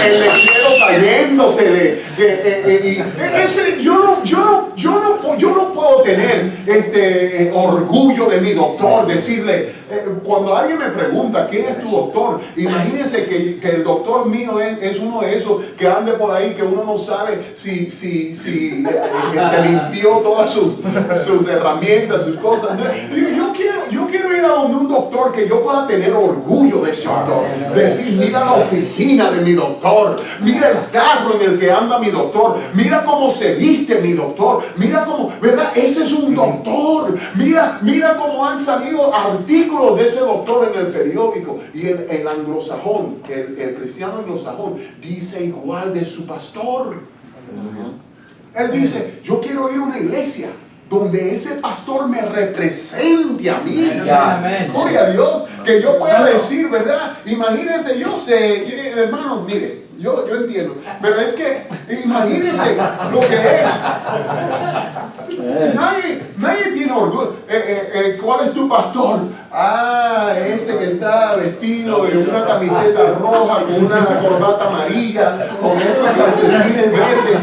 el letrero cayéndose yo no puedo tener orgullo de mi doctor, decirle, cuando alguien me pregunta quién es tu doctor, imagínense que el doctor mío es uno de esos que ande por ahí que uno no sabe si te limpió todas sus herramientas, sus cosas. Yo quiero ir ir a donde un doctor que yo pueda tener orgullo de ese doctor. Decir, mira la oficina de mi doctor, mira el carro en el que anda mi doctor, mira cómo se viste mi doctor, mira cómo, ¿verdad? Ese es un doctor. Mira cómo han salido artículos de ese doctor en el periódico. Y el anglosajón, el cristiano anglosajón, dice igual de su pastor. Él dice, yo quiero ir a una iglesia donde ese pastor me represente a mí. Gloria a Dios, que yo pueda decir, ¿verdad? Imagínense, yo sé, hermanos, mire, yo entiendo, pero es que imagínense lo que es. Nadie tiene orgullo. ¿Cuál es tu pastor? Ah, ese que está vestido en una camiseta roja con una corbata amarilla, con esos calcetines verdes.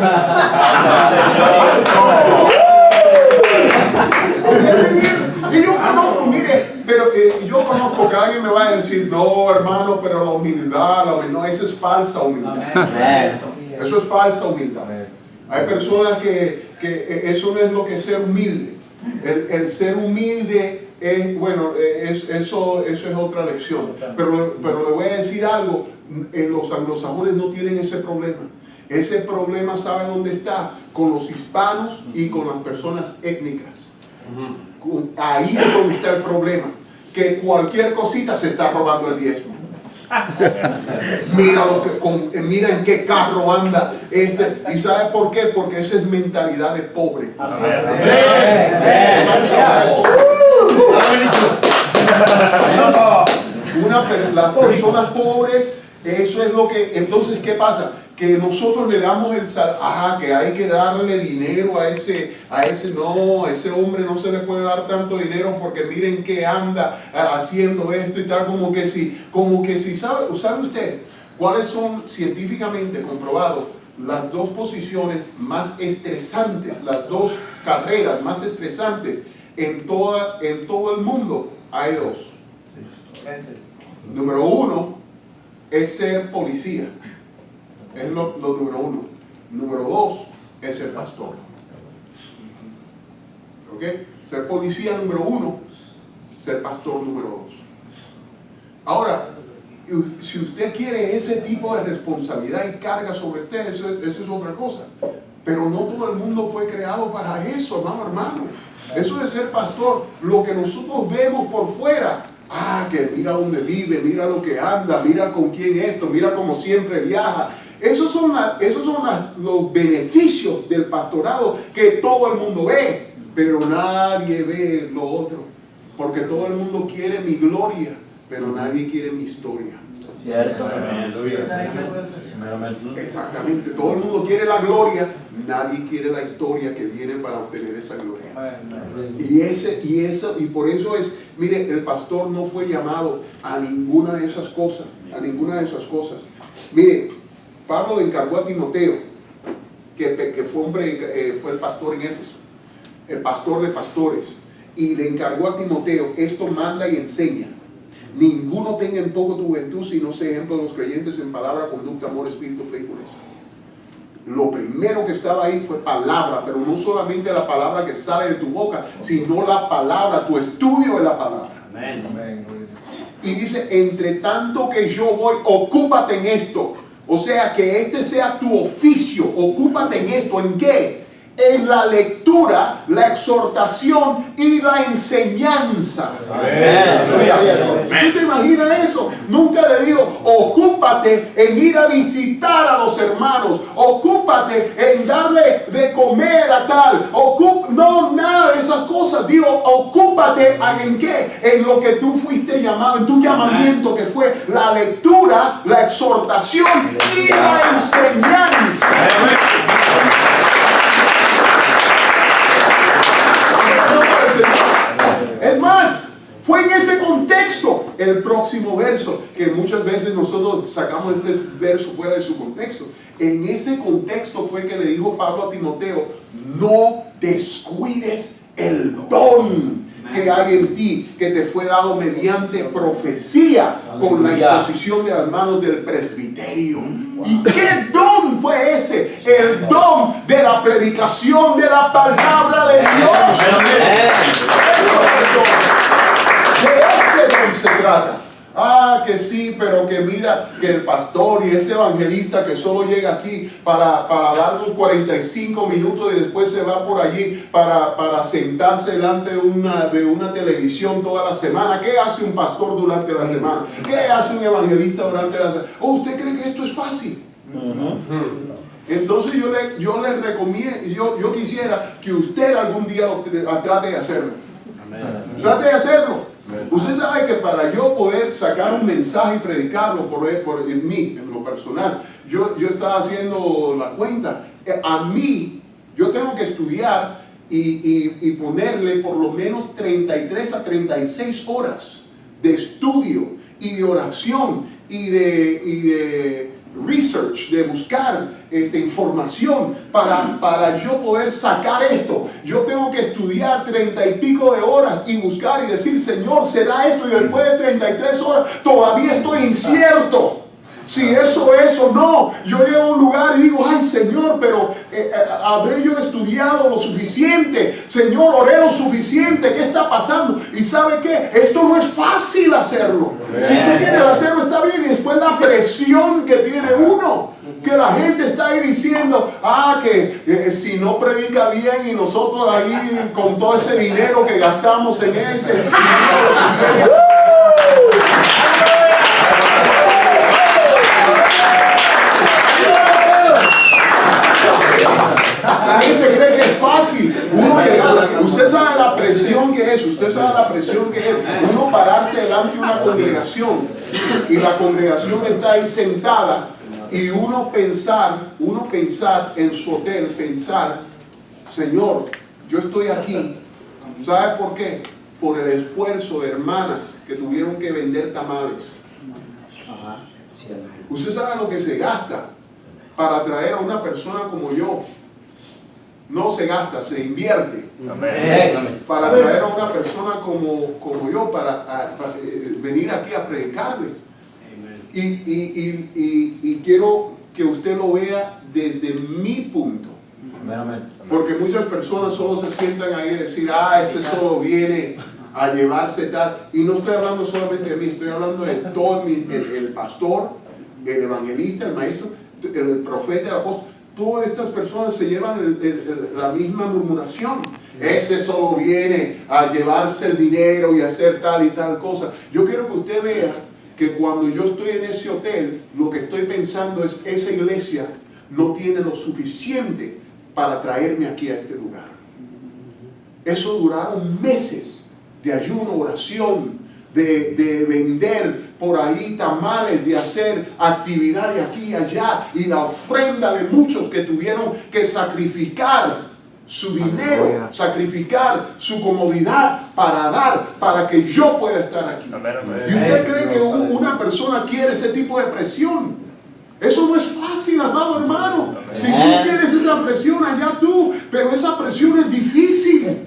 Y yo conozco, mire, pero yo conozco que alguien me va a decir, no, hermano, pero la humildad, no, eso es falsa humildad. Eso es falsa humildad. Hay personas que eso no es lo que es ser humilde. El ser humilde es, bueno, eso es otra lección. Pero le voy a decir algo, los anglosajones no tienen ese problema. Ese problema, ¿sabe dónde está? Con los hispanos y con las personas étnicas. Ahí es donde está el problema. Que cualquier cosita se está robando el diezmo. Mira en qué carro anda este. ¿Y sabe por qué? Porque esa es mentalidad de pobre. Las personas pobres, eso es lo que. Entonces, ¿qué pasa? Que nosotros le damos que hay que darle dinero a ese hombre no se le puede dar tanto dinero porque miren que anda haciendo esto y tal, como que si ¿sabe usted cuáles son científicamente comprobados las dos posiciones más estresantes, las dos carreras más estresantes en todo el mundo? Hay dos. Número uno es ser policía. Es lo número uno. Número dos es ser pastor. ¿Ok? Ser policía número uno, ser pastor número dos. Ahora, si usted quiere ese tipo de responsabilidad y carga sobre usted, eso es otra cosa. Pero no todo el mundo fue creado para eso, ¿no, hermano? Eso de ser pastor, lo que nosotros vemos por fuera. Que mira dónde vive, mira lo que anda, mira con quién esto, mira cómo siempre viaja. Esos son los beneficios del pastorado que todo el mundo ve, pero nadie ve lo otro. Porque todo el mundo quiere mi gloria, pero nadie quiere mi historia. Cierto. Exactamente, todo el mundo quiere la gloria, nadie quiere la historia que viene para obtener esa gloria. Y por eso es, mire, el pastor no fue llamado a ninguna de esas cosas, Mire, Pablo le encargó a Timoteo, que fue el pastor en Éfeso, el pastor de pastores, y le encargó a Timoteo, esto manda y enseña. Ninguno tenga en poco tu juventud, sino sea ejemplo de los creyentes en palabra, conducta, amor, espíritu, fe y pureza. Lo primero que estaba ahí fue palabra, pero no solamente la palabra que sale de tu boca, sino la palabra, tu estudio de la palabra. Amén. Y dice, entre tanto que yo voy, ocúpate en esto. O sea, que este sea tu oficio, ocúpate en esto. ¿En qué? En la lectura, la exhortación y la enseñanza. ¿Sí se imagina eso? Nunca le digo, ocúpate en ir a visitar a los hermanos, ocúpate en darle de comer a tal, no, nada de esas cosas. Digo, ocúpate en qué? En lo que tú fuiste llamado, en tu llamamiento, que fue la lectura, la exhortación y la enseñanza. Es más, fue en ese contexto el próximo verso, que muchas veces nosotros sacamos este verso fuera de su contexto. En ese contexto fue que le dijo Pablo a Timoteo, no descuides el don que hay en ti, que te fue dado mediante profecía, con la imposición de las manos del presbiterio. ¿Y qué don fue ese? El don de la predicación de la palabra de Dios. Eso es el don. trata. Ah, que sí, pero que mira que el pastor y ese evangelista que solo llega aquí para darnos 45 minutos y después se va por allí para sentarse delante de una televisión toda la semana. ¿Qué hace un pastor durante la semana? ¿Qué hace un evangelista durante la semana? ¿O usted cree que esto es fácil? Entonces yo les recomiendo, yo quisiera que usted algún día trate de hacerlo. Trate de hacerlo. Usted sabe que para yo poder sacar un mensaje y predicarlo en mí, en lo personal, yo estaba haciendo la cuenta. A mí, yo tengo que estudiar y ponerle por lo menos 33 a 36 horas de estudio y de oración y de research, de buscar información para yo poder sacar esto. Yo tengo que estudiar 30 y pico de horas y buscar y decir, Señor, ¿será esto? Y después de 33 horas todavía estoy incierto si eso es o no. Yo llego a un lugar y digo, ay Señor, pero habré yo estudiado lo suficiente, Señor, oré lo suficiente, ¿qué está pasando? Y ¿sabe qué? Esto no es fácil hacerlo. Si tú quieres hacerlo está bien, y después la presión que tiene uno, que la gente está ahí diciendo, que si no predica bien y nosotros ahí con todo ese dinero que gastamos en ese... La gente cree que es fácil. Usted sabe la presión que es, uno pararse delante de una congregación y la congregación está ahí sentada y uno pensar en su hotel, Señor, yo estoy aquí. ¿Sabe por qué? Por el esfuerzo de hermanas que tuvieron que vender tamales. Usted sabe lo que se gasta para traer a una persona como yo. No se gasta, se invierte. Para traer a una persona como yo, para venir aquí a predicarles. Y quiero que usted lo vea desde mi punto. Porque muchas personas solo se sientan ahí y decir, ese solo viene a llevarse tal. Y no estoy hablando solamente de mí, estoy hablando de todo el pastor, el evangelista, el maestro, el profeta, el apóstol. Todas estas personas se llevan la misma murmuración. Ese solo viene a llevarse el dinero y hacer tal y tal cosa. Yo quiero que usted vea que cuando yo estoy en ese hotel, lo que estoy pensando es, esa iglesia no tiene lo suficiente para traerme aquí a este lugar. Eso duraron meses de ayuno, oración, de vender por ahí tamales, de hacer actividad de aquí y allá, y la ofrenda de muchos que tuvieron que sacrificar su dinero, sacrificar su comodidad para dar, para que yo pueda estar aquí. ¿Y usted cree que una persona quiere ese tipo de presión? Eso no es fácil, amado hermano. Si tú quieres esa presión, allá tú, pero esa presión es difícil.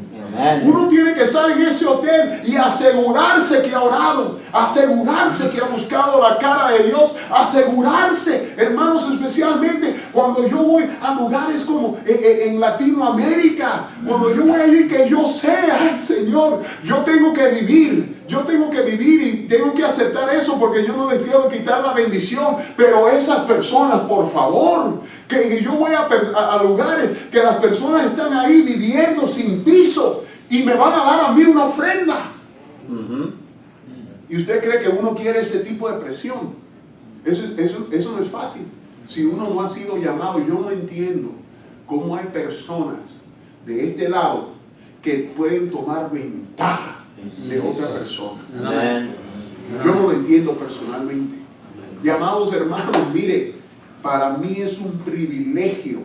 Uno tiene que estar en ese hotel y asegurarse que ha orado, asegurarse que ha buscado la cara de Dios, asegurarse, hermanos, especialmente cuando yo voy a lugares como en Latinoamérica, cuando yo voy allí, que yo sea, Señor, yo tengo que vivir y tengo que aceptar eso, porque yo no les quiero quitar la bendición, pero esas personas, por favor, que yo voy a lugares que las personas están ahí viviendo sin piso y me van a dar a mí una ofrenda. ¿Y usted cree que uno quiere ese tipo de presión? Eso no es fácil. Si uno no ha sido llamado, yo no entiendo cómo hay personas de este lado que pueden tomar ventaja de otra persona. Yo no lo entiendo personalmente. Y amados hermanos, mire, para mí es un privilegio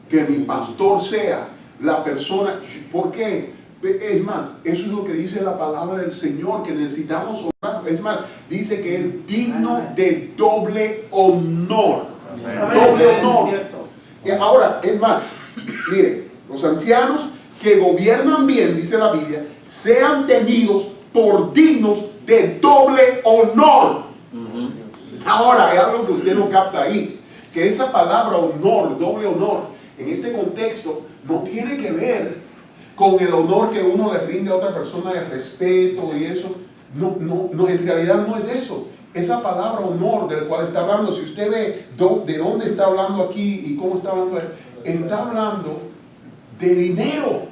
que mi pastor sea la persona. ¿Por qué? Es más, eso es lo que dice la palabra del Señor, que necesitamos orar. Es más, dice que es digno de doble honor. Doble honor. Y ahora, es más, mire, los ancianos que gobiernan bien, dice la Biblia, sean tenidos por dignos de doble honor. Ahora, hay algo que usted no capta ahí, que esa palabra honor, doble honor, en este contexto no tiene que ver con el honor que uno le rinde a otra persona de respeto y eso. No, en realidad no es eso. Esa palabra honor del cual está hablando, si usted ve de dónde está hablando aquí y cómo está hablando, está hablando de dinero.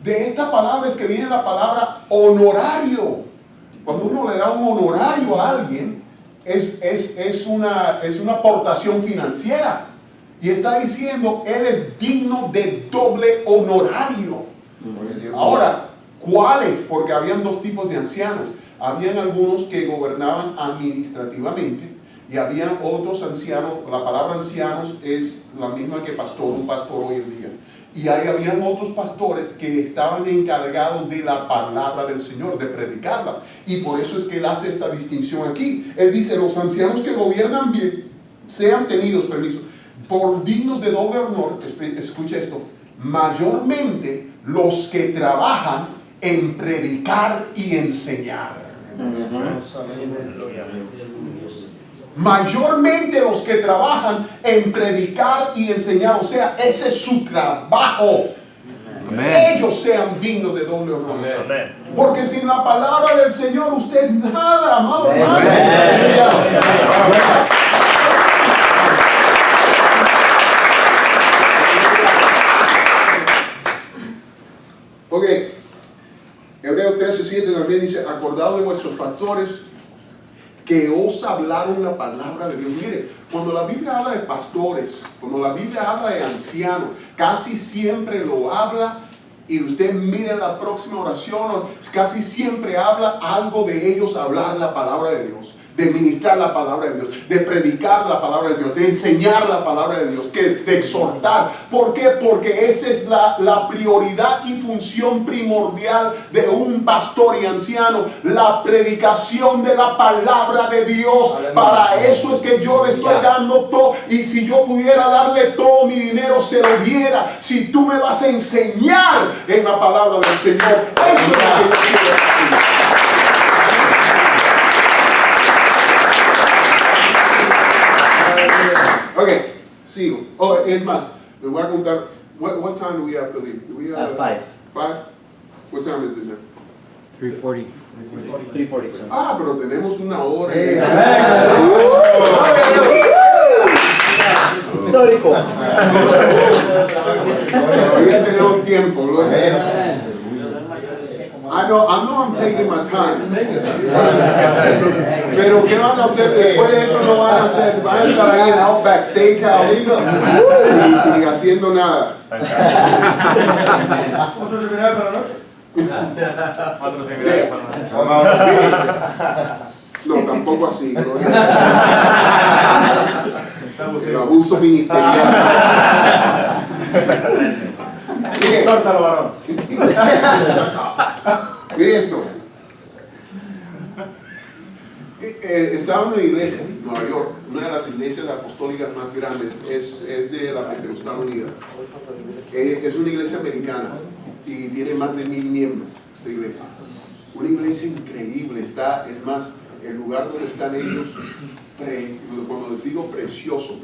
De esta palabra es que viene la palabra honorario. Cuando uno le da un honorario a alguien, es una aportación financiera. Y está diciendo, él es digno de doble honorario. Ahora, ¿cuáles? Porque habían dos tipos de ancianos. Habían algunos que gobernaban administrativamente y habían otros ancianos. La palabra ancianos es la misma que pastor, un pastor hoy en día. Y ahí habían otros pastores que estaban encargados de la palabra del Señor, de predicarla. Y por eso es que él hace esta distinción aquí. Él dice, los ancianos que gobiernan bien sean tenidos, permiso, por dignos de doble honor, escucha esto, mayormente los que trabajan en predicar y enseñar. Mayormente los que trabajan en predicar y enseñar, o sea, ese es su trabajo. Amén. Ellos sean dignos de doble honor. Amén. Porque sin la palabra del Señor usted es nada, amado hermano. Ok, Hebreos 13:7 también dice, acordado de vuestros pastores que os hablaron la palabra de Dios. Mire, cuando la Biblia habla de pastores, cuando la Biblia habla de ancianos, casi siempre lo habla, y usted mire la próxima oración, casi siempre habla algo de ellos, hablar la palabra de Dios, de ministrar la palabra de Dios, de predicar la palabra de Dios, de enseñar la palabra de Dios, de exhortar. ¿Por qué? Porque esa es la prioridad y función primordial de un pastor y anciano, la predicación de la palabra de Dios. Aleluya. Para eso es que yo le estoy dando todo, y si yo pudiera darle todo mi dinero, se lo diera. Si tú me vas a enseñar en la palabra del Señor, eso es lo que yo quiero decir. Ok, sigo. Oh, es más, me voy a contar. What time do we have to leave? Do we have 5. 5? What time is it now? 3:40. 3:40. Ah, pero tenemos una hora. Histórico. Todavía tenemos tiempo, gloria. I know I'm taking my time. Pero ¿qué van a hacer después de esto? No van a hacer, van a estar ahí en Outback Steakhouse y haciendo nada. ¿Otro seminario para la noche? Otro seminario para la noche. No, tampoco así, gloria. El abuso ministerial. Córtalo, varón. Mire esto. Estaba en una iglesia en Nueva York, una de las iglesias apostólicas más grandes, es de la Pentecostal Unida. Es una iglesia americana y tiene más de 1000 miembros esta iglesia. Una iglesia increíble, es más, el lugar donde están ellos, cuando les digo precioso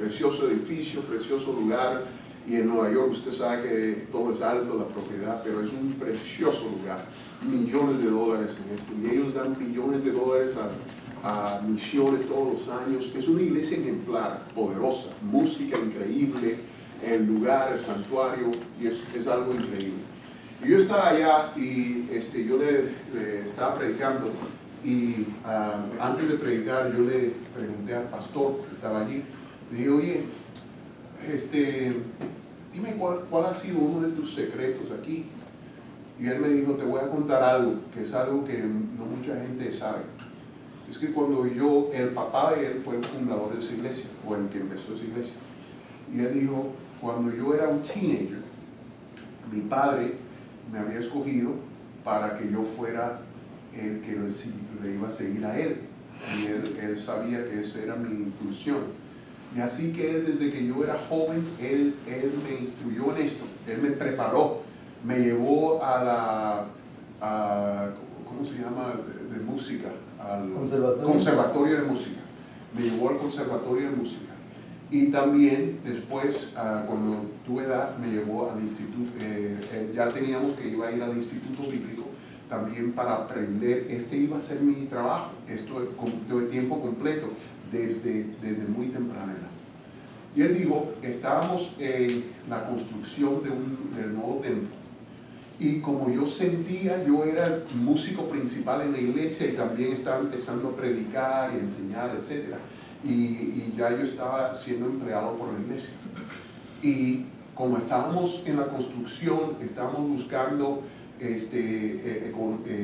edificio, precioso lugar. Y en Nueva York usted sabe que todo es alto, la propiedad, pero es un precioso lugar. Millones de dólares en esto. Y ellos dan billones de dólares a misiones todos los años. Es una iglesia ejemplar, poderosa, música increíble, el lugar, el santuario, y es algo increíble. Y yo estaba allá y yo le estaba predicando, y antes de predicar yo le pregunté al pastor que estaba allí, le dije, oye, dime cuál ha sido uno de tus secretos aquí. Y él me dijo, te voy a contar algo, que es algo que no mucha gente sabe. Es que cuando el papá de él fue el fundador de esa iglesia, o el que empezó esa iglesia. Y él dijo, cuando yo era un teenager, mi padre me había escogido para que yo fuera el que le iba a seguir a él. Y él sabía que esa era mi inclusión. Y así que él, desde que yo era joven, él me instruyó en esto, él me preparó, me llevó a ¿cómo se llama? De música, al conservatorio de música. Me llevó al conservatorio de música. Y también después, cuando tuve edad, me llevó al instituto, ya teníamos que iba a ir al instituto bíblico, también para aprender. Este iba a ser mi trabajo, esto de tiempo completo, desde muy temprana edad. Y él dijo, estábamos en la construcción del nuevo templo. Y como yo sentía, yo era el músico principal en la iglesia y también estaba empezando a predicar y enseñar, etc. Y ya yo estaba siendo empleado por la iglesia. Y como estábamos en la construcción, estábamos buscando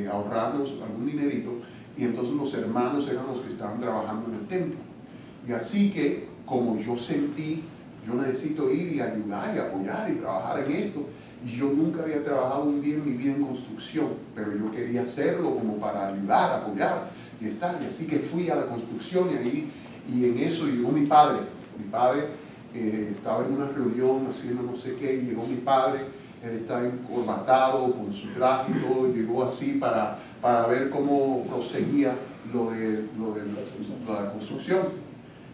ahorrarnos algún dinerito, y entonces los hermanos eran los que estaban trabajando en el templo. Y así que, como yo sentí, yo necesito ir y ayudar y apoyar y trabajar en esto. Y yo nunca había trabajado un día en mi vida en construcción, pero yo quería hacerlo como para ayudar, apoyar y estar. Y así que fui a la construcción y en eso llegó mi padre. Mi padre estaba en una reunión haciendo no sé qué, y llegó mi padre. Él estaba encorbatado con su traje y todo, llegó así para ver cómo proseguía lo de la construcción.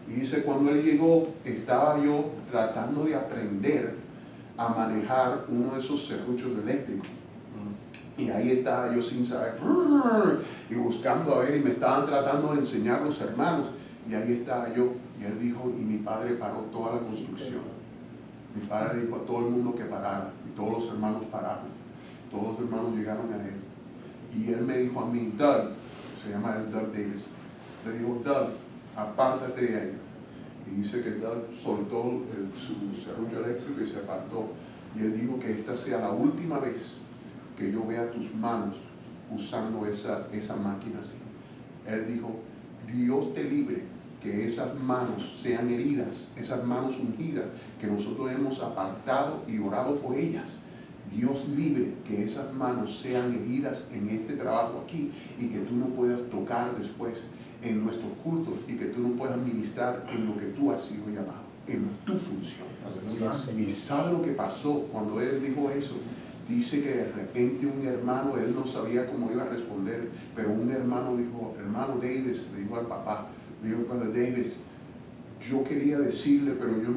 Y dice, cuando él llegó, estaba yo tratando de aprender a manejar uno de esos serruchos eléctricos. Y ahí estaba yo sin saber, y buscando a ver, y me estaban tratando de enseñar los hermanos, y ahí estaba yo, y él dijo, y mi padre paró toda la construcción. Mi padre le dijo a todo el mundo que parara, y todos los hermanos pararon, todos los hermanos llegaron a él, y él me dijo a mí, Doug, se llama él Doug Davis, le dijo, Doug, apártate de ahí. Y dice que Doug soltó su serrucho eléctrico y se apartó. Y él dijo que esta sea la última vez que yo vea tus manos usando esa máquina así. Él dijo, Dios te libre que esas manos sean heridas, esas manos ungidas, que nosotros hemos apartado y orado por ellas. Dios libre que esas manos sean heridas en este trabajo aquí y que tú no puedas tocar después en nuestros cultos y que tú no puedas ministrar en lo que tú has sido llamado, en tu función. Y ¿sabe lo que pasó cuando él dijo eso? Dice que de repente un hermano, él no sabía cómo iba a responder, pero un hermano dijo, hermano Davis, le dijo al papá, le dijo, Brother Davis, yo quería decirle, pero yo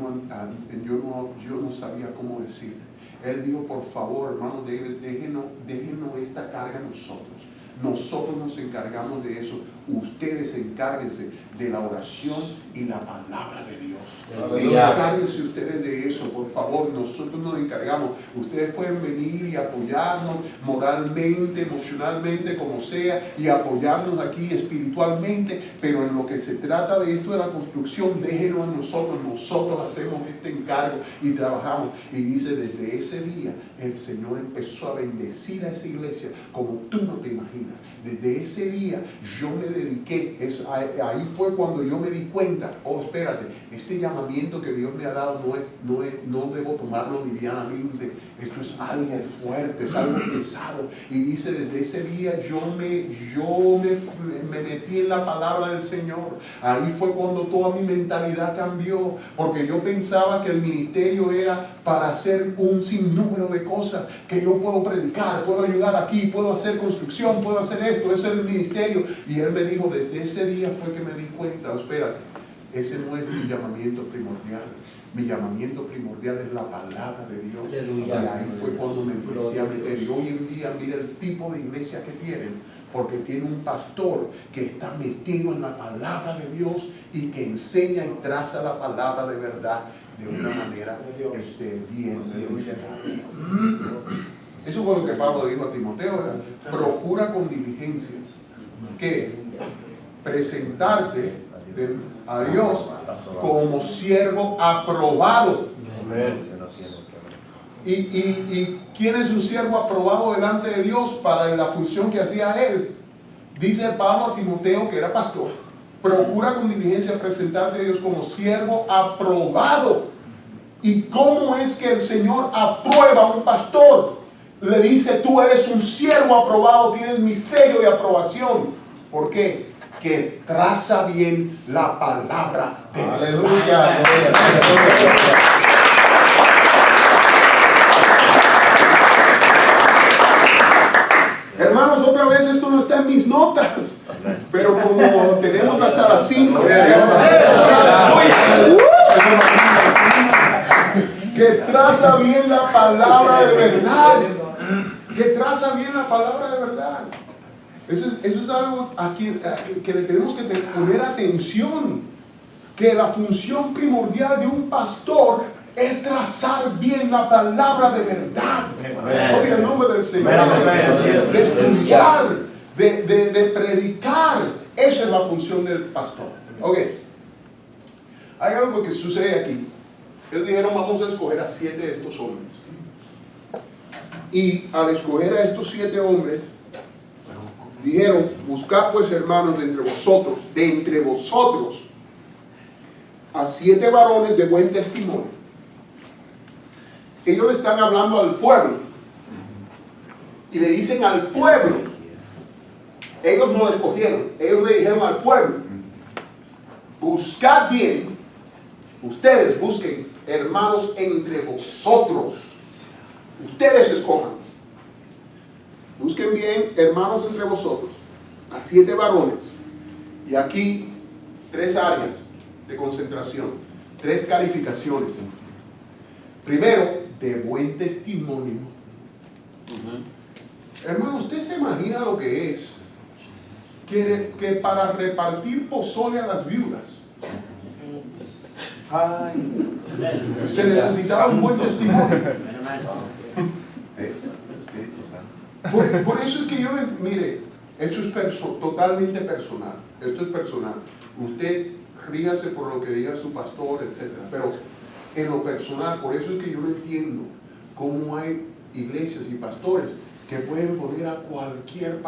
no sabía cómo decirle. Él dijo, por favor, hermano Davis, déjenos esta carga a nosotros. Nosotros nos encargamos de eso. Ustedes encárguense de la oración y la palabra de Dios. Encárguense ustedes de eso, por favor. Nosotros nos encargamos. Ustedes pueden venir y apoyarnos moralmente, emocionalmente, como sea, y apoyarnos aquí espiritualmente, pero en lo que se trata de esto de la construcción, déjenos a nosotros. Nosotros hacemos este encargo y trabajamos. Y dice, desde ese día el Señor empezó a bendecir a esa iglesia como tú no te imaginas. Desde ese día yo me dediqué, ahí fue cuando yo me di cuenta, oh espérate, este llamamiento que Dios me ha dado no debo tomarlo livianamente, esto es algo fuerte, es algo pesado. Y dice, desde ese día yo me metí en la palabra del Señor. Ahí fue cuando toda mi mentalidad cambió, porque yo pensaba que el ministerio era para hacer un sinnúmero de cosas, que yo puedo predicar, puedo ayudar aquí, puedo hacer construcción, puedo hacer esto, ese es el ministerio. Y él me dijo, desde ese día fue que me di cuenta, espérate, ese no es mi llamamiento primordial. Mi llamamiento primordial es la palabra de Dios. Aleluya. Y ahí fue cuando me empecé a meter. Y hoy en día mira el tipo de iglesia que tienen, porque tiene un pastor que está metido en la palabra de Dios y que enseña y traza la palabra de verdad de una manera bien. Eso fue lo que Pablo dijo a Timoteo, ¿verdad? Procura con diligencia que presentarte a Dios como siervo aprobado. ¿Y quién es un siervo aprobado delante de Dios para la función que hacía él? Dice Pablo a Timoteo, que era pastor, procura con diligencia presentarte a Dios como siervo aprobado. ¿Y cómo es que el Señor aprueba a un pastor? Le dice, tú eres un siervo aprobado, tienes mi sello de aprobación. ¿Por qué? Que traza bien la palabra de Dios. Aleluya. Hermanos, otra vez esto no está en mis notas, pero como tenemos hasta las 5, que traza bien la palabra de verdad, que traza bien la palabra de verdad. Eso es algo aquí, que le tenemos que poner atención, que la función primordial de un pastor es trazar bien la palabra de verdad. Gloria al nombre del Señor. De estudiar, de predicar. Esa es la función del pastor. Ok. Hay algo que sucede aquí. Ellos dijeron, vamos a escoger a 7 de estos hombres. Y al escoger a estos 7 hombres, dijeron, buscad pues, hermanos, de entre vosotros, a 7 varones de buen testimonio. Ellos le están hablando al pueblo. Y le dicen al pueblo. Ellos no lo escogieron. Ellos le dijeron al pueblo, buscad bien. Ustedes busquen, hermanos, entre vosotros. Ustedes escojan. Busquen bien, hermanos, entre vosotros, a 7 varones. Y aquí 3 áreas de concentración, 3 calificaciones. Primero, de buen testimonio. Hermano, ¿usted se imagina lo que es? Que para repartir pozole a las viudas, se necesitaba un buen testimonio. Por eso es que yo, mire, esto es totalmente personal. Esto es personal. Usted ríase por lo que diga su pastor, etc. Pero en lo personal, por eso es que yo no entiendo cómo hay iglesias y pastores que pueden poner a cualquier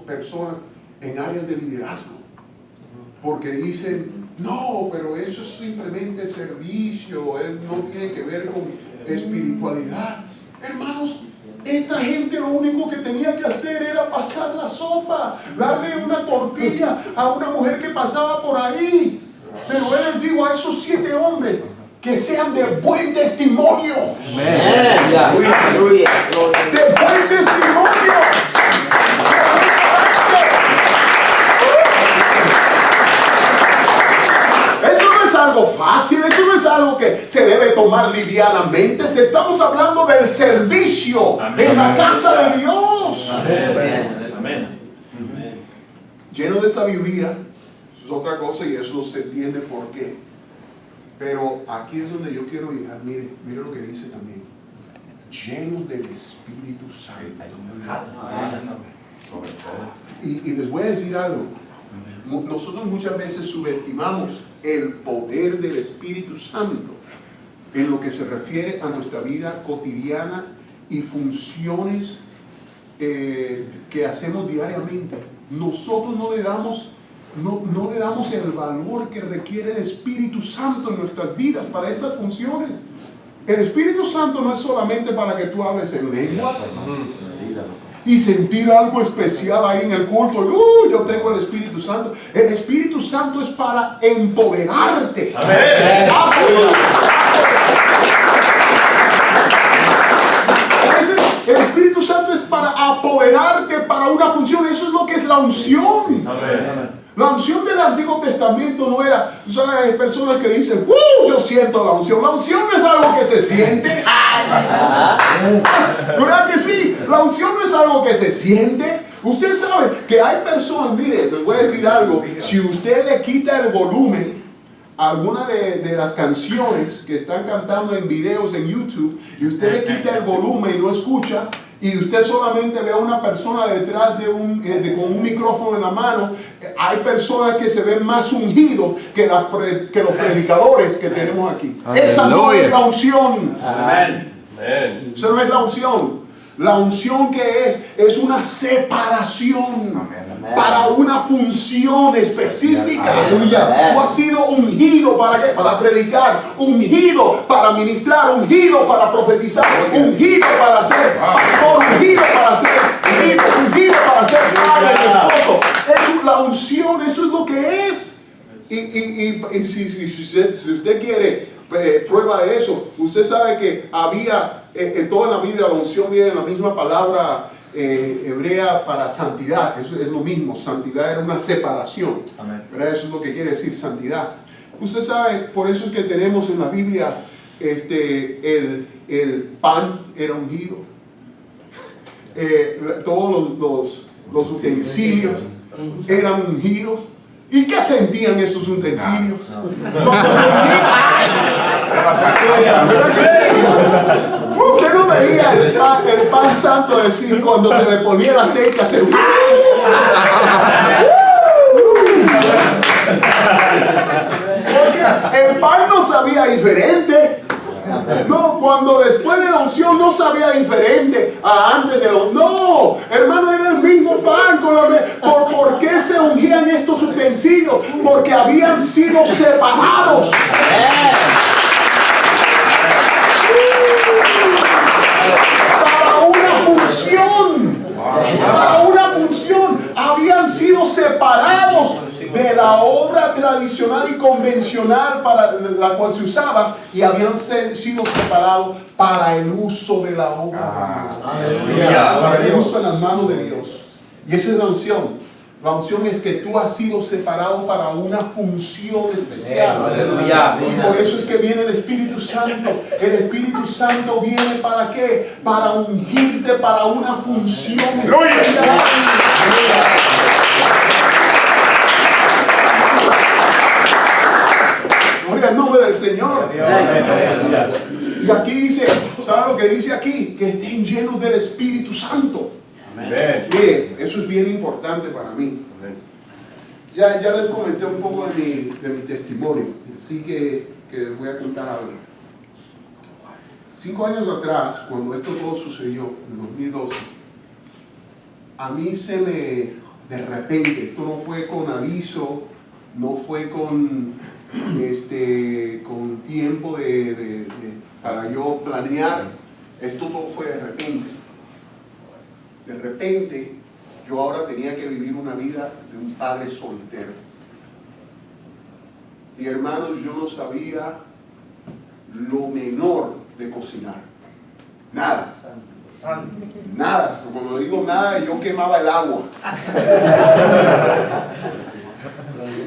persona en áreas de liderazgo. Porque dicen, no, pero eso es simplemente servicio, él no tiene que ver con espiritualidad. Hermanos, esta gente lo único que tenía que hacer era pasar la sopa, darle una tortilla a una mujer que pasaba por ahí. Pero él les dijo a esos 7 hombres que sean de buen testimonio. Aleluya. De buen testimonio. Eso no es algo fácil, eso no es algo que se debe tomar livianamente. Estamos hablando del servicio en la casa de Dios. Amén. Lleno de sabiduría, eso es otra cosa y eso se entiende por qué. Pero aquí es donde yo quiero llegar. Mire lo que dice también. Llenos del Espíritu Santo. Y les voy a decir algo. Nosotros muchas veces subestimamos el poder del Espíritu Santo en lo que se refiere a nuestra vida cotidiana y funciones que hacemos diariamente. Nosotros no le damos el valor que requiere el Espíritu Santo en nuestras vidas para estas funciones. El Espíritu Santo no es solamente para que tú hables en lengua y sentir algo especial ahí en el culto. Yo tengo el Espíritu Santo. El Espíritu Santo es para empoderarte. Amén. El Espíritu Santo es para apoderarte para una función. Eso es lo que es la unción. Amén. La unción del Antiguo Testamento no era, hay personas que dicen, yo siento la unción. La unción no es algo que se siente. ¿Verdad que sí? La unción no es algo que se siente. Usted sabe que hay personas, mire, les voy a decir algo, si usted le quita el volumen a alguna de las canciones que están cantando en videos en YouTube, y usted le quita el volumen y no escucha, y usted solamente ve a una persona detrás con un micrófono en la mano, hay personas que se ven más ungidos que los predicadores que tenemos aquí. Esa no es la unción. Amén. Esa no es la unción. La unción que es una separación para una función específica. Tú has sido ungido ¿para qué? Para predicar, ungido para ministrar, ungido para profetizar, ungido para ser pastor, ungido para ser líder, ungido para ser padre y esposo. Es la unción, eso es lo que es. Y si usted quiere prueba de eso, usted sabe que había en toda la Biblia la unción viene en la misma palabra hebrea para santidad. Eso es lo mismo. Santidad era una separación. ¿Verdad? Eso es lo que quiere decir santidad. Usted sabe, por eso es que tenemos en la Biblia el pan era ungido. todos los utensilios eran ungidos. ¿Y qué sentían esos utensilios? Cuando se usted no veía el pan santo decir cuando se le ponía el aceite hacer porque el pan no sabía diferente. No, cuando después de la unción no sabía diferente a antes de la unción. No, hermano, era el mismo pan. ¿Por qué se ungían estos utensilios? Porque habían sido separados. Para una función. Para una función. Habían sido separados de la obra tradicional y convencional para la cual se usaba, y habían sido separados para el uso de la obra de Dios. Para el uso en las manos de Dios. Y esa es la unción. La unción es que tú has sido separado para una función especial. Y por eso es que viene el Espíritu Santo. El Espíritu Santo viene ¿para qué? Para ungirte para una función especial. Gloria al nombre del Señor. Y aquí dice, ¿saben lo que dice aquí? Que estén llenos del Espíritu Santo. Bien, eso es bien importante para mí. Ya les comenté un poco de mi testimonio, así que les voy a contar algo. 5 años atrás, cuando esto todo sucedió, en 2012, a mí de repente, esto no fue con aviso, no fue con tiempo para yo planear, esto todo fue de repente. De repente, yo ahora tenía que vivir una vida de un padre soltero. Y hermanos, yo no sabía lo menor de cocinar. Nada. Nada. Cuando digo nada, yo quemaba el agua.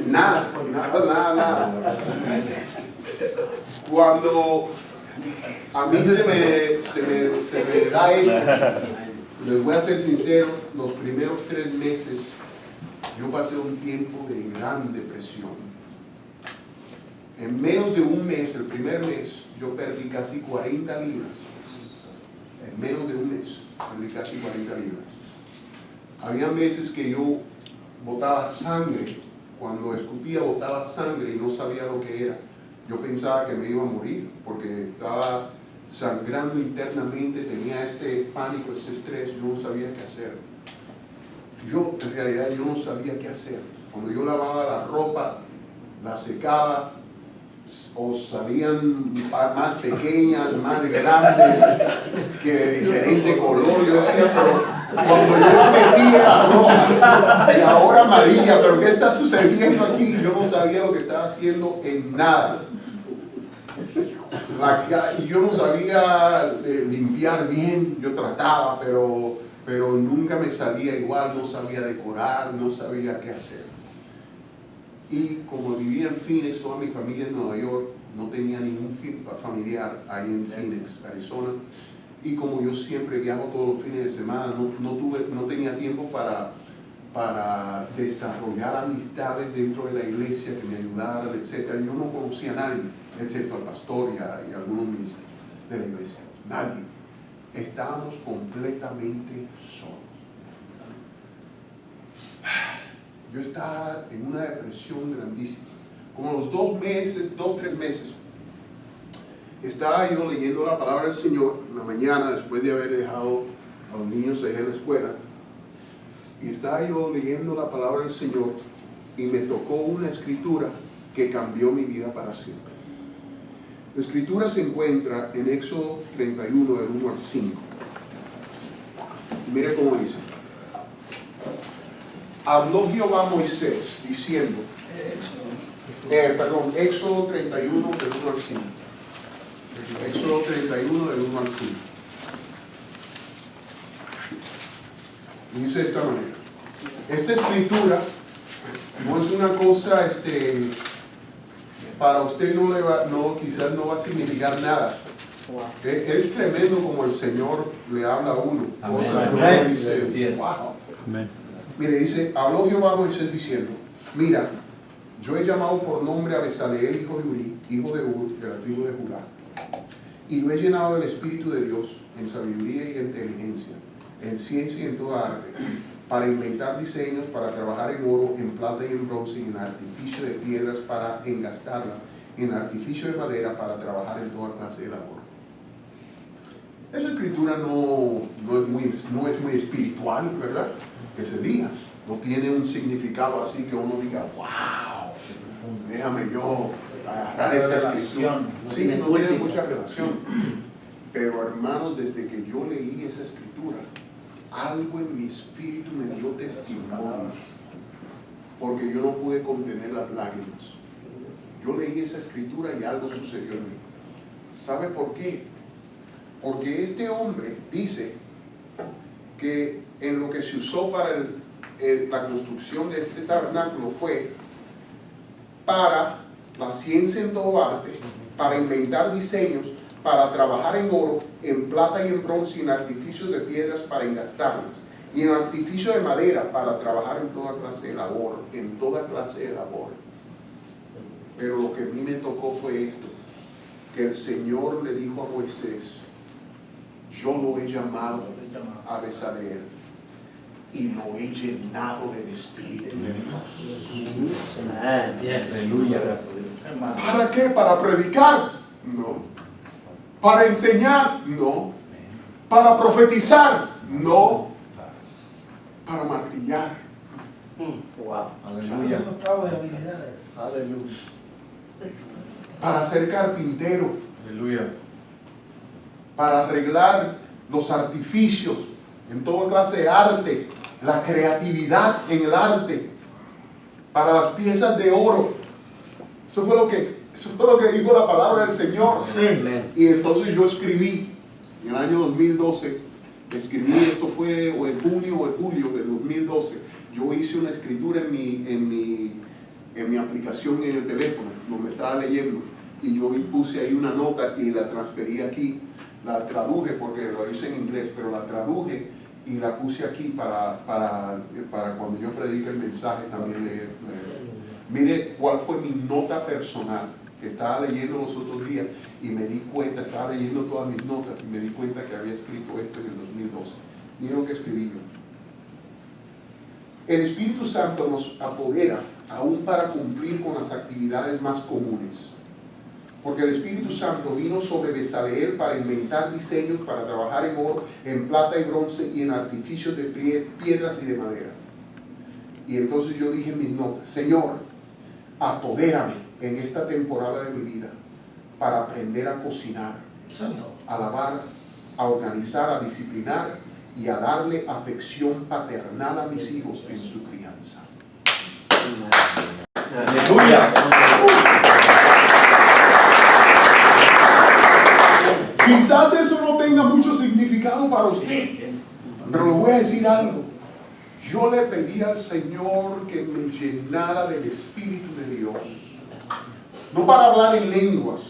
Nada. Cuando a mí se me da esto, les voy a ser sincero, los primeros 3 meses yo pasé un tiempo de gran depresión. En menos de un mes, el primer mes, yo perdí casi 40 libras. En menos de un mes, perdí casi 40 libras. Había meses que yo botaba sangre. Cuando escupía botaba sangre y no sabía lo que era. Yo pensaba que me iba a morir porque estaba sangrando internamente, tenía este pánico, este estrés, yo no sabía qué hacer. En realidad yo no sabía qué hacer. Cuando yo lavaba la ropa, la secaba, o salían más pequeñas, más grandes, que de diferente color. Yo decía, cuando yo metía la roja y ahora amarilla, pero ¿qué está sucediendo aquí? Yo no sabía lo que estaba haciendo en nada. Y yo no sabía limpiar bien, yo trataba, pero nunca me salía igual, no sabía decorar, no sabía qué hacer. Y como vivía en Phoenix, toda mi familia en Nueva York, no tenía ningún familiar ahí en Phoenix, Arizona. Y como yo siempre viajo todos los fines de semana, no tenía tiempo para desarrollar amistades dentro de la iglesia que me ayudaran, etc. Yo no conocía a nadie, excepto al pastor y algunos ministros de la iglesia. Nadie. Estábamos completamente solos. Yo estaba en una depresión grandísima. Como a los 2-3 meses, estaba yo leyendo la palabra del Señor en la mañana, después de haber dejado a los niños allá en la escuela. Y estaba yo leyendo la palabra del Señor y me tocó una escritura que cambió mi vida para siempre. La escritura se encuentra en Éxodo 31, del 1 al 5. Y mire cómo dice. Habló Jehová a Moisés diciendo, Éxodo 31, del 1 al 5. Éxodo 31, del 1 al 5. Dice de esta manera. Esta escritura no es una cosa, para usted quizás no va a significar nada, Es tremendo como el Señor le habla a uno. Amén. Cosas que uno Amén. dice, Así es. wow. Amén. Mire, dice, habló Jehová a Moisés diciendo, mira, yo he llamado por nombre a Besaleel, hijo de Uri, hijo de Ur, de la tribu de Judá, y lo he llenado del Espíritu de Dios, en sabiduría y en inteligencia, en ciencia y en toda arte, para inventar diseños, para trabajar en oro, en plata y en bronce, y en artificio de piedras para engastarla, y en artificio de madera para trabajar en toda clase de labor. Esa escritura no es muy espiritual, ¿verdad? Que se diga. No tiene un significado así que uno diga, wow, déjame yo agarrar esta escritura. Sí, no tiene mucha relación. Pero hermanos, desde que yo leí esa escritura, algo en mi espíritu me dio testimonio, porque yo no pude contener las lágrimas. Yo leí esa escritura y algo sucedió en mí. ¿Sabe por qué? Porque este hombre dice que en lo que se usó para la construcción de este tabernáculo fue para la ciencia en todo arte, para inventar diseños, para trabajar en oro, en plata y en bronce, y en artificios de piedras para engastarlas, y en artificio de madera para trabajar en toda clase de labor, en toda clase de labor. Pero lo que a mí me tocó fue esto, que el Señor le dijo a Moisés, yo lo he llamado a Besaleel y lo he llenado del Espíritu de Dios. Yes. Aleluya. ¿Para qué? ¿Para predicar? No. ¿Para enseñar? No. ¿Para profetizar? No. Para martillar. Wow. Aleluya. Aleluya. Para ser carpintero. Aleluya. Para arreglar los artificios en toda clase de arte, la creatividad en el arte, para las piezas de oro. Eso fue lo que dijo la palabra del Señor. Amén. Y entonces yo escribí, en el año 2012, escribí, esto fue o en junio o en julio del 2012, yo hice una escritura en mi aplicación en el teléfono, donde estaba leyendo, y yo puse ahí una nota y la transferí aquí. La traduje porque lo hice en inglés, pero la traduje y la puse aquí para cuando yo predique el mensaje también leer. Mire cuál fue mi nota personal, que estaba leyendo los otros días y me di cuenta, estaba leyendo todas mis notas y me di cuenta que había escrito esto en el 2012. Mire lo que escribí yo. El Espíritu Santo nos apodera aún para cumplir con las actividades más comunes. Porque el Espíritu Santo vino sobre Besaleel para inventar diseños, para trabajar en oro, en plata y bronce y en artificios de piedras y de madera. Y entonces yo dije en mis notas, Señor, apodérame en esta temporada de mi vida para aprender a cocinar, a lavar, a organizar, a disciplinar y a darle afección paternal a mis hijos en su crianza. Aleluya. Quizás eso no tenga mucho significado para usted, pero le voy a decir algo. Yo le pedí al Señor que me llenara del Espíritu de Dios. No para hablar en lenguas,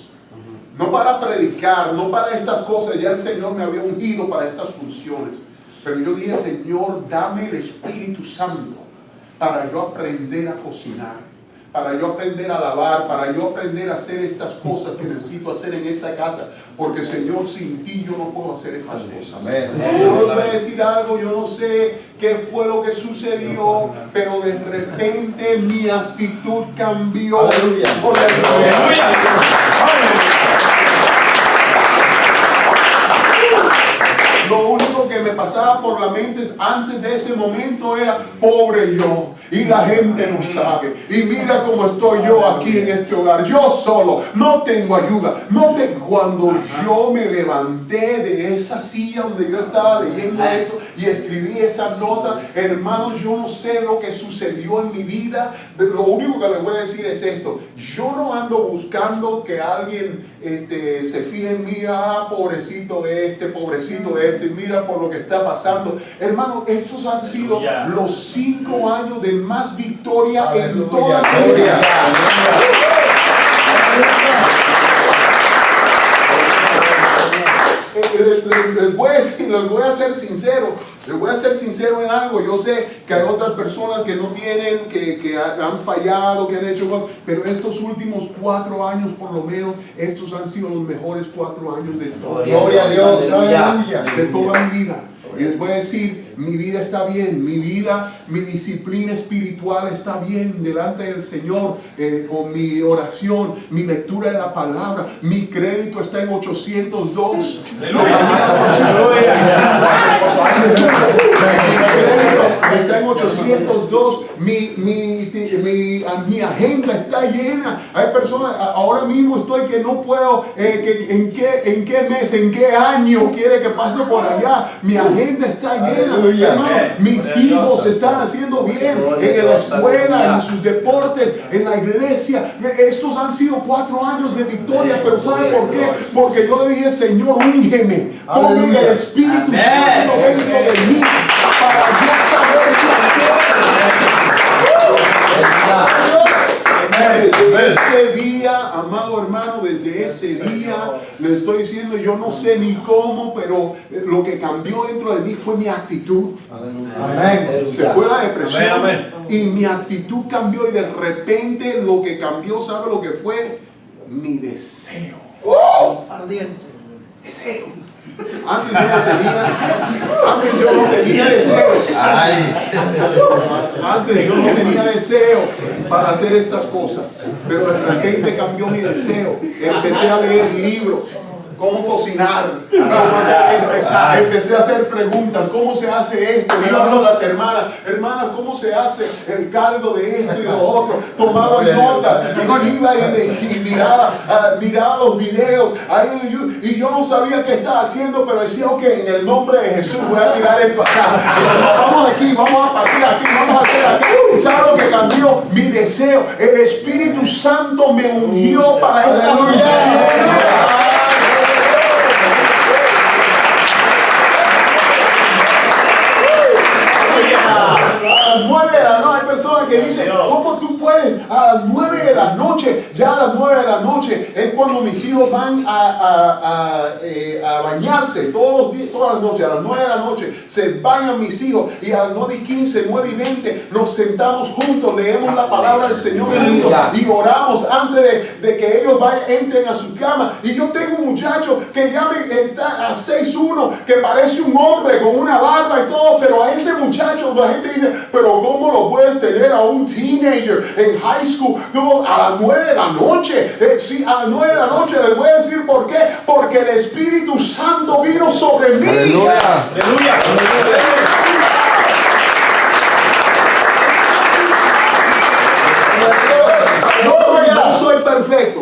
no para predicar, no para estas cosas. Ya el Señor me había ungido para estas funciones. Pero yo dije, Señor, dame el Espíritu Santo para yo aprender a cocinar, para yo aprender a lavar, para yo aprender a hacer estas cosas que necesito hacer en esta casa, porque Señor, sin ti yo no puedo hacer estas cosas. Amén. Yo les voy a decir algo, yo no sé qué fue lo que sucedió, pero de repente mi actitud cambió. Aleluya. Por la Aleluya. Lo único que me pasaba por la mente antes de ese momento era, pobre yo, y la gente no sabe, y mira cómo estoy yo aquí en este hogar, yo solo, no tengo ayuda, cuando yo me levanté de esa silla donde yo estaba leyendo esto y escribí esa nota, hermanos, yo no sé lo que sucedió en mi vida. Lo único que les voy a decir es esto: yo no ando buscando que alguien se fije en mí, pobrecito de este, mira por lo que está pasando. Hermano, estos han sido los 5 años de más victoria en toda la vida. les voy a decir, les voy a ser sincero. Les voy a ser sincero en algo. Yo sé que hay otras personas que no tienen, que han fallado, que han hecho cosas, pero estos últimos 4 años, por lo menos, estos han sido los mejores 4 años de toda Gloria a Dios, aleluya. de toda mi vida. Y les voy a decir, mi vida está bien, mi vida, mi disciplina espiritual está bien delante del Señor, con mi oración, mi lectura de la palabra, mi crédito está en 802. Está en 802, mi agenda está llena. Hay personas, ahora mismo estoy que no puedo, en qué mes, en qué año quiere que pase por allá. Mi agenda está llena. Hermano, mis hijos están haciendo bien en la escuela, en sus deportes, en la iglesia. Estos han sido 4 años de victoria, pero ¿sabe por qué? Porque yo le dije, Señor, úngeme, ponme el Espíritu Santo dentro de mí para yo saber Desde ese día, amado hermano, desde ese día, le estoy diciendo, yo no sé ni cómo, pero lo que cambió dentro de mí fue mi actitud. Amén. Se fue la depresión. Amén. Y mi actitud cambió, y de repente lo que cambió, ¿sabe lo que fue? Mi deseo. Ardiente. Deseo. Antes yo no tenía deseo. Antes yo no tenía deseo para hacer estas cosas, pero de repente cambió mi deseo. Empecé a leer libros, cómo cocinar, cómo hacer esto. Empecé a hacer preguntas, ¿cómo se hace esto? Iba a las hermanas, ¿cómo se hace el caldo de esto y lo otro? Tomaba notas, iba y miraba los videos, y yo no sabía qué estaba haciendo, pero decía, ok, en el nombre de Jesús voy a tirar esto acá. Vamos aquí, vamos a partir aquí, vamos a hacer aquí. ¿Sabe lo que cambió? Mi deseo. El Espíritu Santo me ungió para esta lucha. A las 9 de la noche, hay personas que dicen, ¿cómo tú puedes? A las 9 de la noche, ya a las 9 de la noche es cuando mis hijos van a bañarse, todos los días, todas las noches, a las 9 de la noche se bañan mis hijos, y a las 9:15, 9:20 nos sentamos juntos, leemos la palabra del Señor juntos y oramos antes de que ellos entren a su cama. Y yo tengo un muchacho que ya está a 6'1", que parece un hombre con una barba y todo, pero a ese muchacho la gente dice, pero ¿cómo lo puedes tener a un teenager en high school a las 9 de la noche? Sí, a las 9 de la noche. Les voy a decir por qué. Porque el Espíritu Santo vino sobre mí. Aleluya.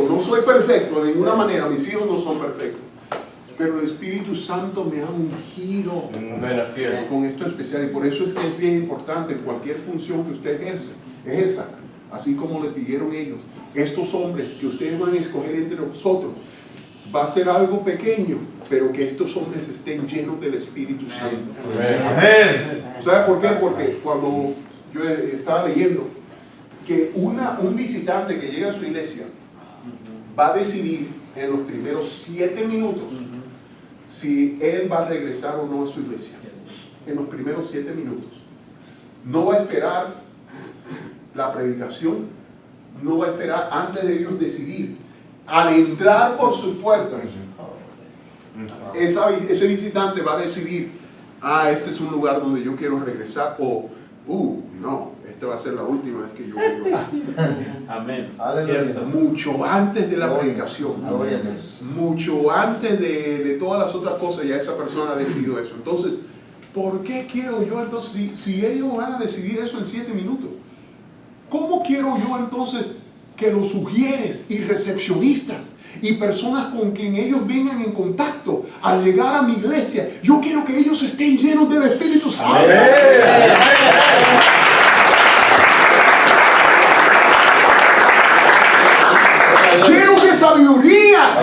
No soy perfecto de ninguna manera. Mis hijos no son perfectos. Pero el Espíritu Santo me ha ungido con esto especial, y por eso es que es bien importante en cualquier función que usted ejerza, así como le pidieron ellos, estos hombres que ustedes van a escoger entre nosotros, va a ser algo pequeño, pero que estos hombres estén llenos del Espíritu Santo. Amén. ¿Sabe por qué? Porque cuando yo estaba leyendo que un visitante que llega a su iglesia va a decidir en los primeros 7 minutos si él va a regresar o no a su iglesia. En los primeros 7 minutos. No va a esperar la predicación, no va a esperar antes de ellos decidir. Al entrar por sus puertas, ese visitante va a decidir, este es un lugar donde yo quiero regresar, o no, esta va a ser la última vez que yo vengo. Amén. Mucho antes de la predicación, mucho antes de todas las otras cosas, ya esa persona ha decidido eso. Entonces, ¿por qué quiero yo entonces, si ellos van a decidir eso en 7 minutos, cómo quiero yo entonces que los sugieres y recepcionistas y personas con quien ellos vengan en contacto al llegar a mi iglesia, yo quiero que ellos estén llenos del Espíritu Santo? Llenos de sabiduría.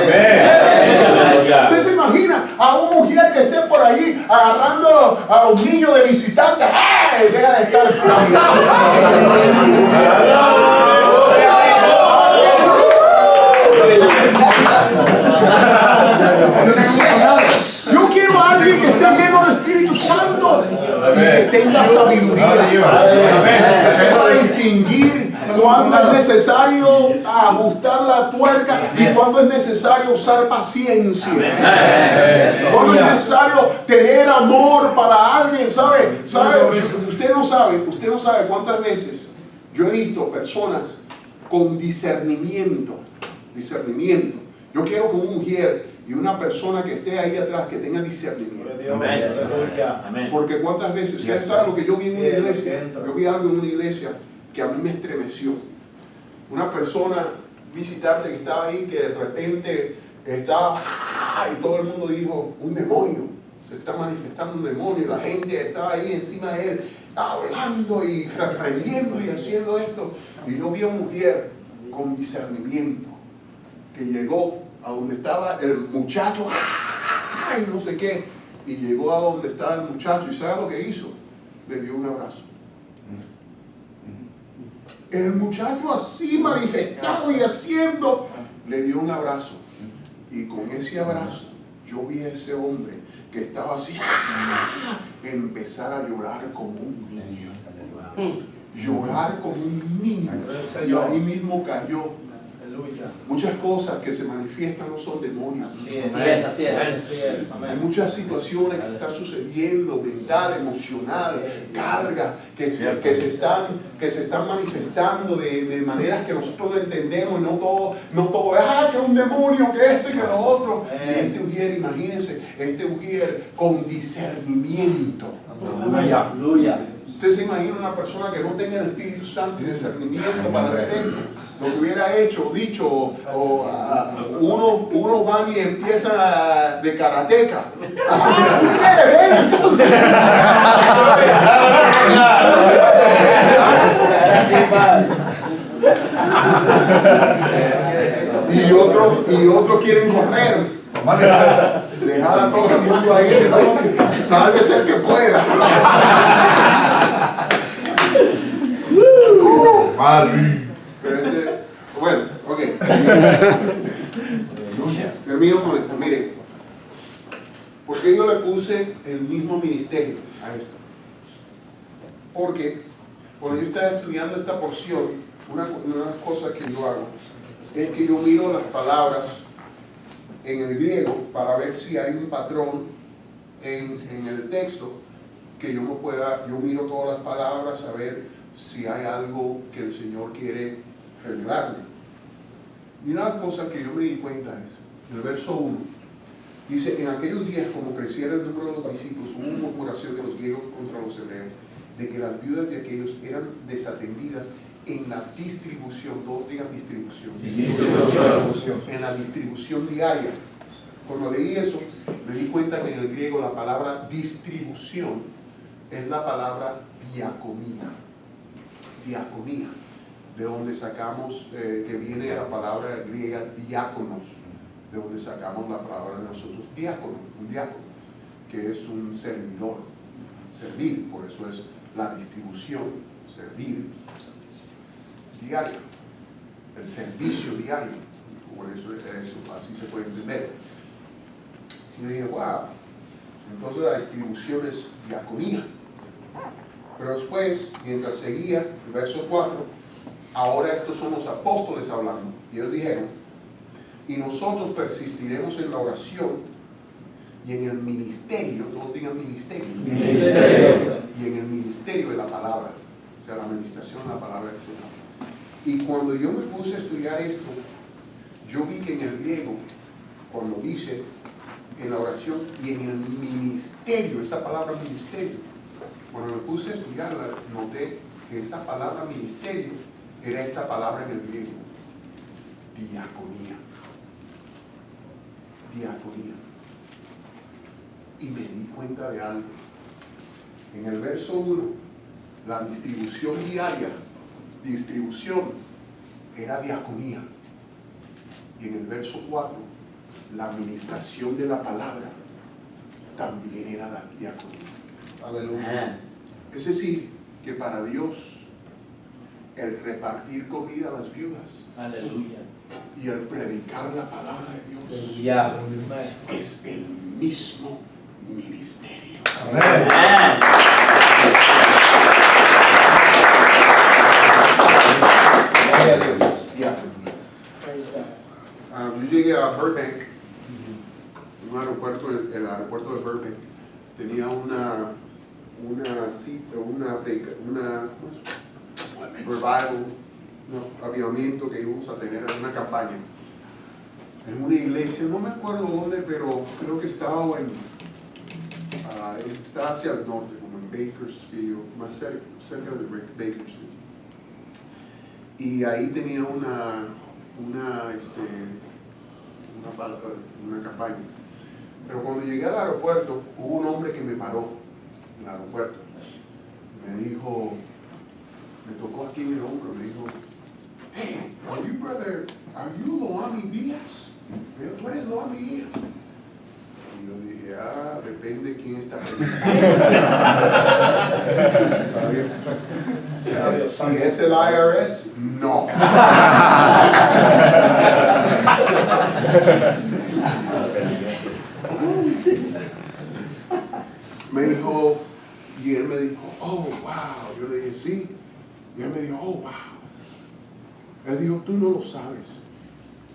¿Usted se imagina a una mujer que esté por ahí agarrando a los niños de visitantes? ¡Ay! Deja de estar. tremenda sabiduría. Eso para distinguir cuándo es necesario ajustar la tuerca y cuándo es necesario usar paciencia. Cuándo es necesario tener amor para alguien, ¿sabe? Usted no sabe cuántas veces yo he visto personas con discernimiento. Yo quiero que una mujer y una persona que esté ahí atrás que tenga discernimiento. Porque cuántas veces, ¿ustedes saben lo que yo vi en una iglesia? Yo vi algo en una iglesia que a mí me estremeció. Una persona visitante que estaba ahí, que de repente estaba, y todo el mundo dijo, un demonio, se está manifestando un demonio, y la gente estaba ahí encima de él, hablando y reprendiendo y haciendo esto. Y yo vi a una mujer con discernimiento, que llegó a donde estaba el muchacho, y no sé qué, y llegó a donde estaba el muchacho, y ¿sabe lo que hizo? Le dio un abrazo. El muchacho así manifestado y haciendo, le dio un abrazo. Y con ese abrazo, yo vi a ese hombre que estaba así, empezar a llorar como un niño. Llorar como un niño. Y ahí mismo cayó. Muchas cosas que se manifiestan no son demonios. Así es. Hay muchas situaciones que están sucediendo, mental, emocional, carga, que se están manifestando de maneras que nosotros no entendemos, y no todo, que un demonio, que esto y que lo otro. Y este Ujier, imagínense, este Ujier con discernimiento. Aleluya. Usted se imagina una persona que no tenga el Espíritu Santo y discernimiento para hacer esto. Lo que hubiera hecho, dicho, uno van y empieza de karateca. ¿Tú quieres ver entonces? Y otros quieren correr. Dejar a todo el mundo ahí, ¿no? Sálvese el que pueda. Bueno, ok. Termino con esto. Miren, ¿por qué yo le puse el mismo ministerio a esto? Porque cuando yo estaba estudiando esta porción, una de las cosas que yo hago es que yo miro las palabras en el griego para ver si hay un patrón en el texto que yo miro todas las palabras a ver si hay algo que el Señor quiere revelarme. Y una cosa que yo me di cuenta es, en el verso 1, dice, en aquellos días como creciera el número de los discípulos, hubo una murmuración de los griegos contra los hebreos, de que las viudas de aquellos eran desatendidas en la distribución, todos digan distribución. En la distribución diaria. Cuando leí eso, me di cuenta que en el griego la palabra distribución es la palabra diaconía. Diaconía, de donde sacamos, que viene la palabra griega diáconos, de donde sacamos la palabra de nosotros diácono, un diácono, que es un servidor, servir, por eso es la distribución, servir diario, el servicio diario, por eso así se puede entender. Y yo dije, wow, entonces la distribución es diaconía. Pero después, mientras seguía, el verso 4, ahora estos son los apóstoles hablando. Y ellos dijeron, y nosotros persistiremos en la oración y en el ministerio, todos digan ministerio. Y en el ministerio de la palabra, o sea, la administración de la palabra del Señor. Y cuando yo me puse a estudiar esto, yo vi que en el griego, cuando dice en la oración y en el ministerio, esa palabra ministerio, cuando me puse a estudiarla, noté que esa palabra ministerio era esta palabra en el griego, diaconía. Diaconía. Y me di cuenta de algo. En el verso 1, la distribución diaria, era diaconía. Y en el verso 4, la administración de la palabra también era la diaconía. Aleluya. Es decir, que para Dios el repartir comida a las viudas, aleluya, y el predicar la palabra de Dios, aleluya, es el mismo ministerio. Amén. llegué a Burbank, un aeropuerto, el aeropuerto de Burbank, tenía una revival, un avivamiento que íbamos a tener en una campaña. En una iglesia, no me acuerdo dónde, pero creo que estaba está hacia el norte, como en Bakersfield, más cerca de Bakersfield. Y ahí tenía una campaña. Pero cuando llegué al aeropuerto, hubo un hombre que me paró en el aeropuerto. Me dijo, me tocó aquí en el hombro, me dijo, hey, are you Loami Díaz? Me dijo, ¿tú eres Loami Díaz? Y yo dije, depende de quién está si es el IRS, no. Me dijo, y él me dijo, oh, wow. Yo le dije, sí. Y él me dijo, oh, wow. Él dijo, tú no lo sabes,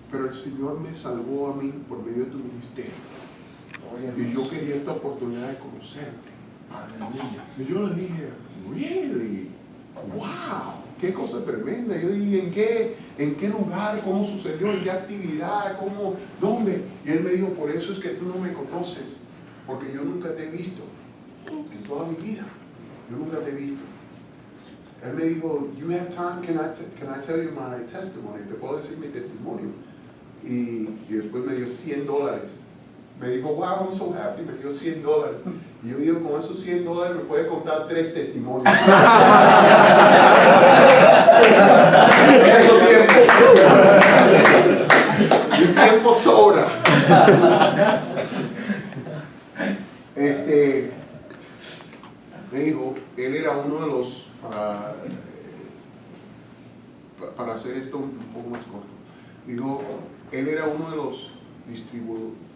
pero el Señor me salvó a mí por medio de tu ministerio. Y yo quería esta oportunidad de conocerte. Y yo le dije, really? Wow, qué cosa tremenda. Yo dije, ¿en qué lugar? ¿Cómo sucedió? ¿En qué actividad? ¿Cómo? ¿Dónde? Y él me dijo, por eso es que tú no me conoces, porque yo nunca te he visto en toda mi vida. Yo nunca te he visto. Él me dijo, you have time, can I tell you my testimony? ¿Te puedo decir mi testimonio? Y después me dio $100. Me dijo, wow, I'm so happy, me dio $100. Y yo digo, con esos $100 me puede contar 3 testimonios. Tengo tiempo. Mi tiempo sobra. Me dijo, él era uno de los, para hacer esto un poco más corto, dijo, él era uno de los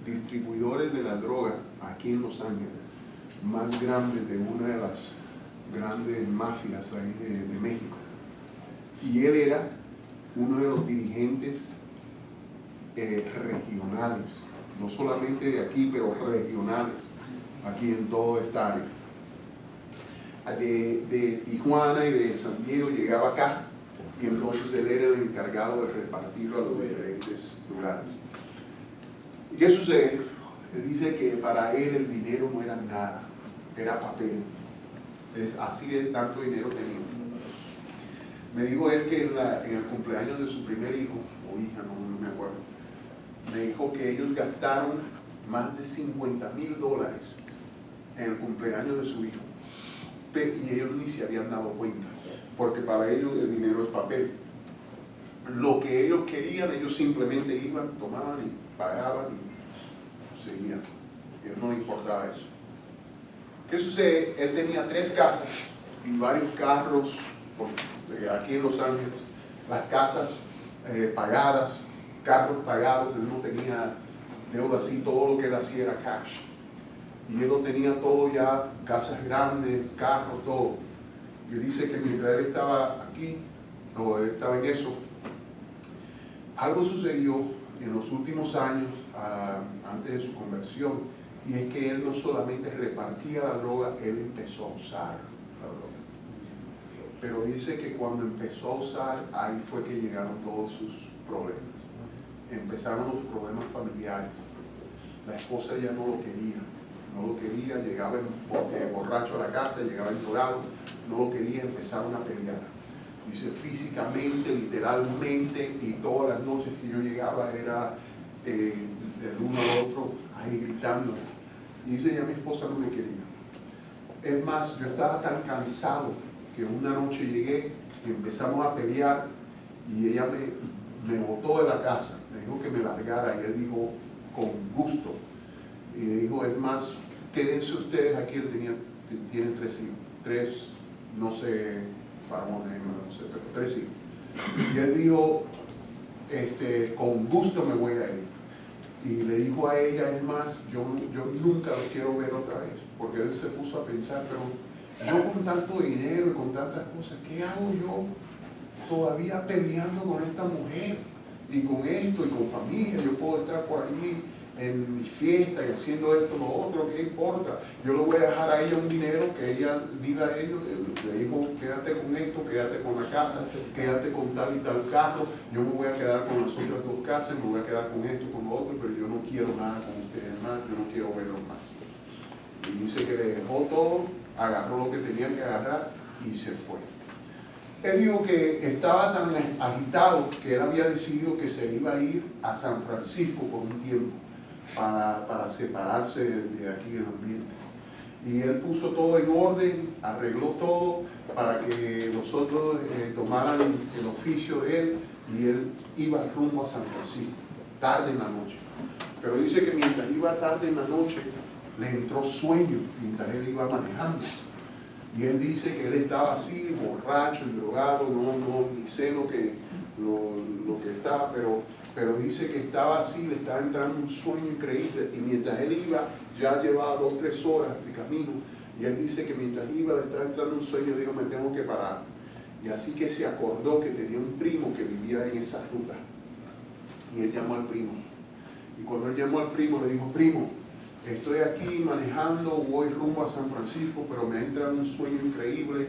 distribuidores de la droga aquí en Los Ángeles, más grandes de una de las grandes mafias ahí de México. Y él era uno de los dirigentes regionales, no solamente de aquí, pero regionales, aquí en toda esta área. De Tijuana y de San Diego llegaba acá, y entonces él era el encargado de repartirlo a los diferentes lugares. ¿Y qué sucede? Él dice que para él el dinero no era nada, era papel. Así de tanto dinero tenía. Me dijo él que en el cumpleaños de su primer hijo, o hija, no me acuerdo, me dijo que ellos gastaron más de $50,000 en el cumpleaños de su hijo. Y ellos ni se habían dado cuenta, porque para ellos el dinero es papel. Lo que ellos querían, ellos simplemente iban, tomaban y pagaban y seguían. A ellos no les importaba eso. ¿Qué sucede? Él tenía 3 casas y varios carros aquí en Los Ángeles, las casas pagadas, carros pagados. Él no tenía deuda así, todo lo que él hacía era cash. Y él lo tenía todo ya, casas grandes, carros, todo. Y dice que mientras él estaba aquí, o él estaba en eso, algo sucedió en los últimos años, antes de su conversión, y es que él no solamente repartía la droga, él empezó a usar la droga. Pero dice que cuando empezó a usar, ahí fue que llegaron todos sus problemas. Empezaron los problemas familiares. La esposa ya no lo quería. No lo quería, llegaba borracho a la casa, llegaba drogado, no lo quería, empezaron a pelear. Dice, físicamente, literalmente, y todas las noches que yo llegaba era del uno al otro, ahí gritando. Y dice, ya mi esposa no me quería. Es más, yo estaba tan cansado que una noche llegué y empezamos a pelear y ella me botó de la casa, me dijo que me largara y él dijo, con gusto. Y le dijo, es más, quédense ustedes aquí. Él tiene 3 hijos, 3, no sé, varones, no sé, pero 3 hijos. Y él dijo, con gusto me voy a ir. Y le dijo a ella, es más, yo nunca lo quiero ver otra vez, porque él se puso a pensar, pero yo con tanto dinero y con tantas cosas, ¿qué hago yo todavía peleando con esta mujer? y con esto y con familia, yo puedo estar por allí en mi fiesta y haciendo esto, lo otro, ¿qué importa? Yo le voy a dejar a ella un dinero que ella diga a ellos, le dijo, quédate con esto, quédate con la casa, quédate con tal y tal carro, yo me voy a quedar con las otras 2 casas, me voy a quedar con esto, con lo otro, pero yo no quiero nada con ustedes más, yo no quiero verlos más. Y dice que le dejó todo, agarró lo que tenía que agarrar y se fue. Él dijo que estaba tan agitado que él había decidido que se iba a ir a San Francisco por un tiempo para separarse de aquí del ambiente. Y él puso todo en orden, arregló todo para que los otros tomaran el oficio de él, y él iba rumbo a San Francisco, tarde en la noche. Pero dice que mientras iba tarde en la noche, le entró sueño mientras él iba manejando. Y él dice que él estaba así, borracho y drogado, ni sé lo que estaba, pero dice que estaba así, le estaba entrando un sueño increíble, y mientras él iba, ya llevaba 2 o 3 horas de camino, y él dice que mientras iba, le estaba entrando un sueño, dijo, me tengo que parar. Y así que se acordó que tenía un primo que vivía en esa ruta, y él llamó al primo. Y cuando él llamó al primo, le dijo, primo, estoy aquí manejando, voy rumbo a San Francisco, pero me entra un sueño increíble,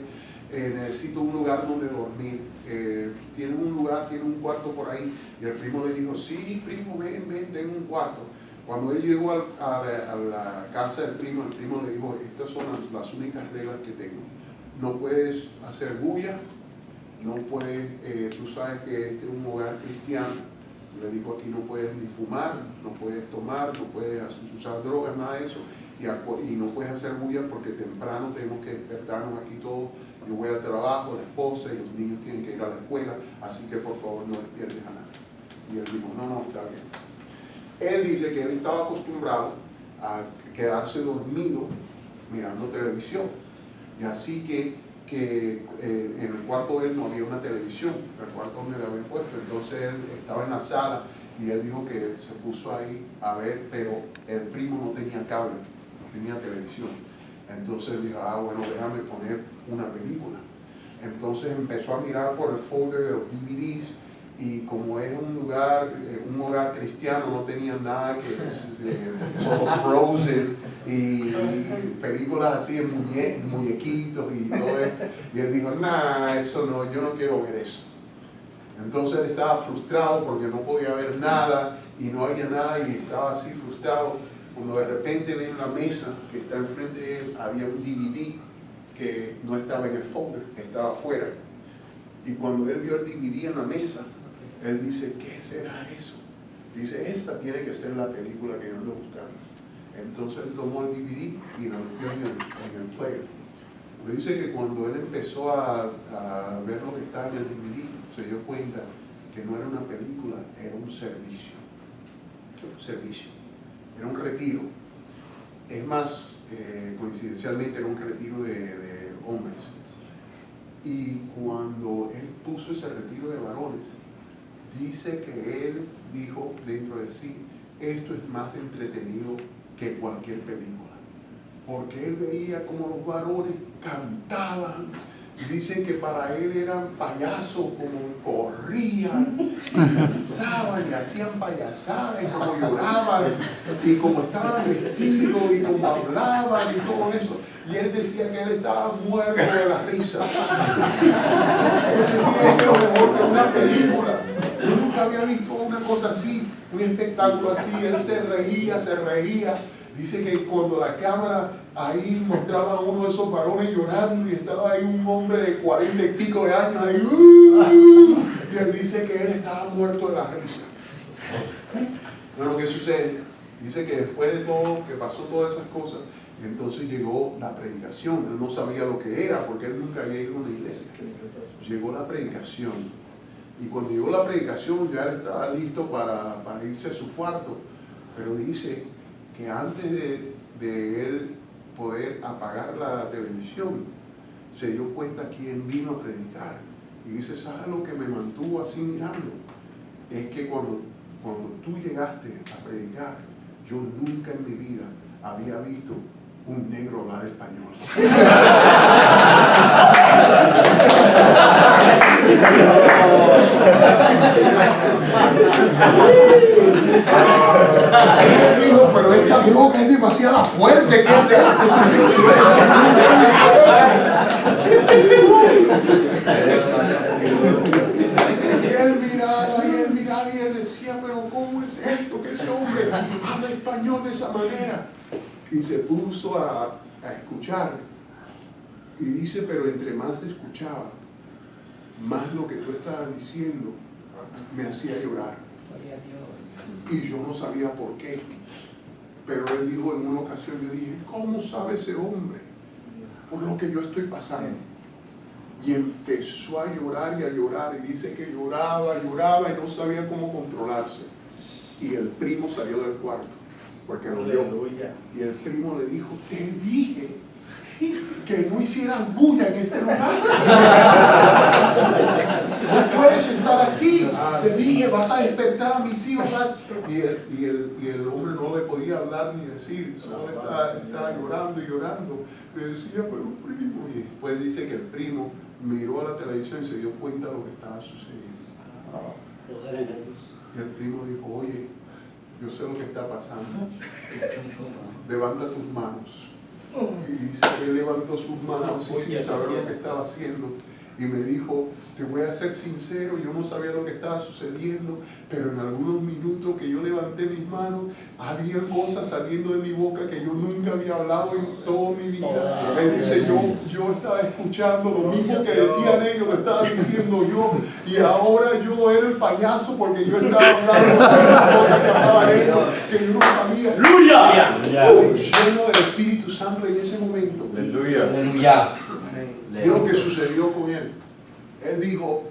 necesito un lugar donde dormir, ¿tiene un lugar, tiene un cuarto por ahí? Y el primo le dijo, sí, primo, ven, tengo un cuarto. Cuando él llegó a la casa del primo, el primo le dijo, estas son las únicas reglas que tengo. No puedes hacer bulla, no puedes, tú sabes que este es un hogar cristiano. Le dijo, aquí no puedes ni fumar, no puedes tomar, no puedes usar drogas, nada de eso, y no puedes hacer bulla porque temprano tenemos que despertarnos aquí todos. Yo voy al trabajo, la esposa y los niños tienen que ir a la escuela, así que por favor no despiertes a nadie. Y él dijo, no, está bien. Él dice que él estaba acostumbrado a quedarse dormido mirando televisión, y así que en el cuarto de él no había una televisión, el cuarto donde le habían puesto. Entonces él estaba en la sala y él dijo que se puso ahí a ver, pero el primo no tenía cable, no tenía televisión. Entonces él dijo, bueno, déjame poner una película. Entonces empezó a mirar por el folder de los DVDs, y como es un hogar cristiano, no tenía nada que solo Frozen y películas así de muñequitos y todo esto. Y él dijo, eso no, yo no quiero ver eso. Entonces él estaba frustrado porque no podía ver nada y no había nada, y estaba así frustrado, cuando de repente ve en la mesa que está enfrente de él, había un DVD que no estaba en el folder, estaba afuera. Y cuando él vio el DVD en la mesa, él dice, ¿qué será eso? Dice, esta tiene que ser la película que yo ando buscando. Entonces él tomó el DVD y lo metió en el player. Le dice que cuando él empezó a ver lo que estaba en el DVD, se dio cuenta que no era una película, era un servicio. Un servicio. Era un retiro. Es más, coincidencialmente era un retiro de hombres. Y cuando él puso ese retiro de varones, dice que él dijo dentro de sí, esto es más entretenido que cualquier película. Porque él veía como los varones cantaban, y dicen que para él eran payasos, como corrían, y danzaban, y hacían payasadas, y como lloraban, y como estaban vestidos, y como hablaban, y todo eso. Y él decía que él estaba muerto de la risa. Él decía que lo mejor que una película. Yo nunca había visto una cosa así, un espectáculo así. Él se reía. Dice que cuando la cámara ahí mostraba a uno de esos varones llorando, y estaba ahí un hombre de 40 y pico de años ahí, y él dice que él estaba muerto de la risa. Bueno, ¿qué sucede? Dice que después de todo, que pasó todas esas cosas, entonces llegó la predicación. Él no sabía lo que era porque él nunca había ido a una iglesia. Llegó la predicación, y cuando llegó la predicación ya él estaba listo para irse a su cuarto, pero dice que antes de él poder apagar la televisión, se dio cuenta quién vino a predicar. Y dice, ¿sabes lo que me mantuvo así mirando? Es que cuando tú llegaste a predicar, yo nunca en mi vida había visto un negro hablar español. Él dijo, pero esta droga es demasiado fuerte. ¿Qué hace? Y él miraba y él decía, pero ¿cómo es esto? Que ese hombre habla español de esa manera. Y se puso a escuchar. Y dice, pero entre más escuchaba, más lo que tú estabas diciendo me hacía llorar. Y yo no sabía por qué. Pero él dijo en una ocasión, yo dije, ¿cómo sabe ese hombre por lo que yo estoy pasando? Y empezó a llorar y dice que lloraba y no sabía cómo controlarse. Y el primo salió del cuarto, porque lo vio. Y el primo le dijo, te dije que no hicieras bulla en este lugar. No puedes estar aquí. Te dije, vas a despertar a mis hijos. Y el hombre no le podía hablar ni decir, solo estaba llorando y llorando. Le decía, pero primo. Y después dice que el primo miró a la televisión y se dio cuenta de lo que estaba sucediendo. Y el primo dijo, oye, yo sé lo que está pasando. Levanta tus manos. Y dice que él levantó sus manos sin saber lo que estaba haciendo. Y me dijo, te voy a ser sincero, yo no sabía lo que estaba sucediendo, pero en algunos minutos que yo levanté mis manos, había cosas saliendo de mi boca que yo nunca había hablado en toda mi vida. Él dice, yo estaba escuchando lo mismo que decían ellos, lo estaba diciendo yo, y ahora yo era el payaso porque yo estaba hablando de las cosas que hablaban ellos, que yo no sabía. ¡Aleluya! Lleno del Espíritu Santo en ese momento. ¡Aleluya! ¿Qué es lo que sucedió con él? Él dijo,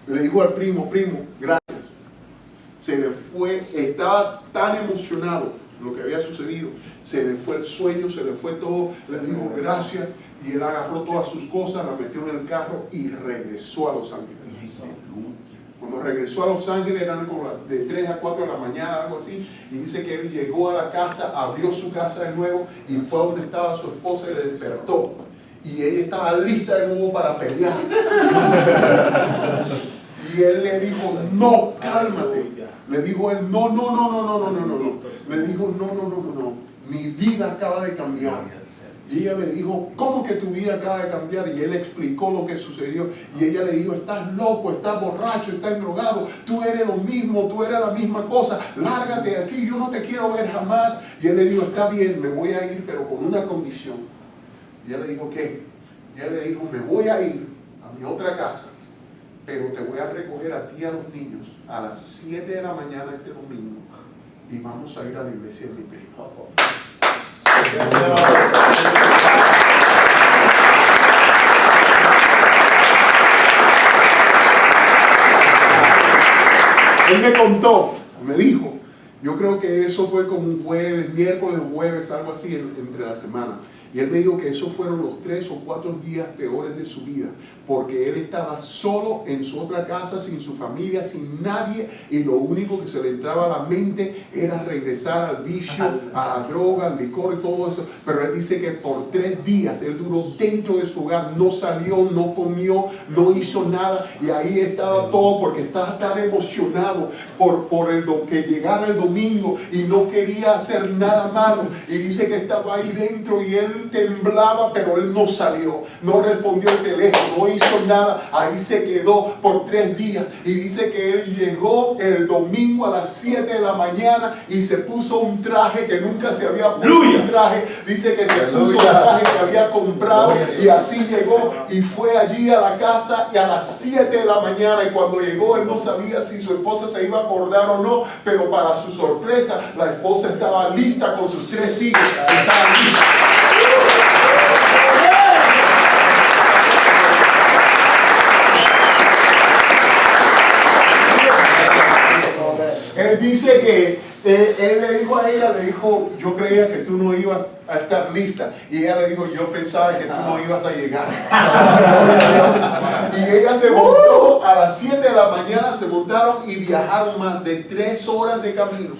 le dijo al primo, gracias. Se le fue, estaba tan emocionado lo que había sucedido, se le fue el sueño, se le fue todo, le dijo gracias, y él agarró todas sus cosas, las metió en el carro y regresó a Los Ángeles. Cuando regresó a Los Ángeles eran como de 3 a 4 de la mañana, algo así, y dice que él llegó a la casa, abrió su casa de nuevo y fue donde estaba su esposa y le despertó. Y ella estaba lista de nuevo para pelear. Y él le dijo, no, cálmate. Le dijo él, no. Le dijo, no. Mi vida acaba de cambiar. Y ella le dijo, ¿cómo que tu vida acaba de cambiar? Y él explicó lo que sucedió. Y ella le dijo, estás loco, estás borracho, estás drogado. Tú eres lo mismo, tú eres la misma cosa. Lárgate de aquí, yo no te quiero ver jamás. Y él le dijo, está bien, me voy a ir, pero con una condición. Y ella le dijo, ¿qué? Y ella le dijo, me voy a ir a mi otra casa, pero te voy a recoger a ti y a los niños a las 7 de la mañana este domingo y vamos a ir a la iglesia de mi primo. Él me contó, me dijo, yo creo que eso fue como un jueves, miércoles, jueves, algo así entre la semana. Y él me dijo que esos fueron los 3 o 4 días peores de su vida, porque él estaba solo en su otra casa, sin su familia, sin nadie, y lo único que se le entraba a la mente era regresar al vicio, a la droga, al licor y todo eso. Pero él dice que por 3 días él duró dentro de su hogar, no salió, no comió, no hizo nada, y ahí estaba todo porque estaba tan emocionado por que llegara el domingo y no quería hacer nada malo. Y dice que estaba ahí dentro y él temblaba, pero él no salió, no respondió el teléfono, no hizo nada, ahí se quedó por 3 días. Y dice que él llegó el domingo a las 7 de la mañana y se puso un traje que nunca se había puesto. Un traje, dice que se puso un traje que había comprado y así llegó y fue allí a la casa y a las 7 de la mañana, y cuando llegó él no sabía si su esposa se iba a acordar o no, pero para su sorpresa la esposa estaba lista con sus 3 hijos, estaba lista. Él dice que él le dijo a ella, le dijo, yo creía que tú no ibas a estar lista. Y ella le dijo, yo pensaba que tú no ibas a llegar. Y ella se montó a las 7 de la mañana, se montaron y viajaron más de 3 horas de camino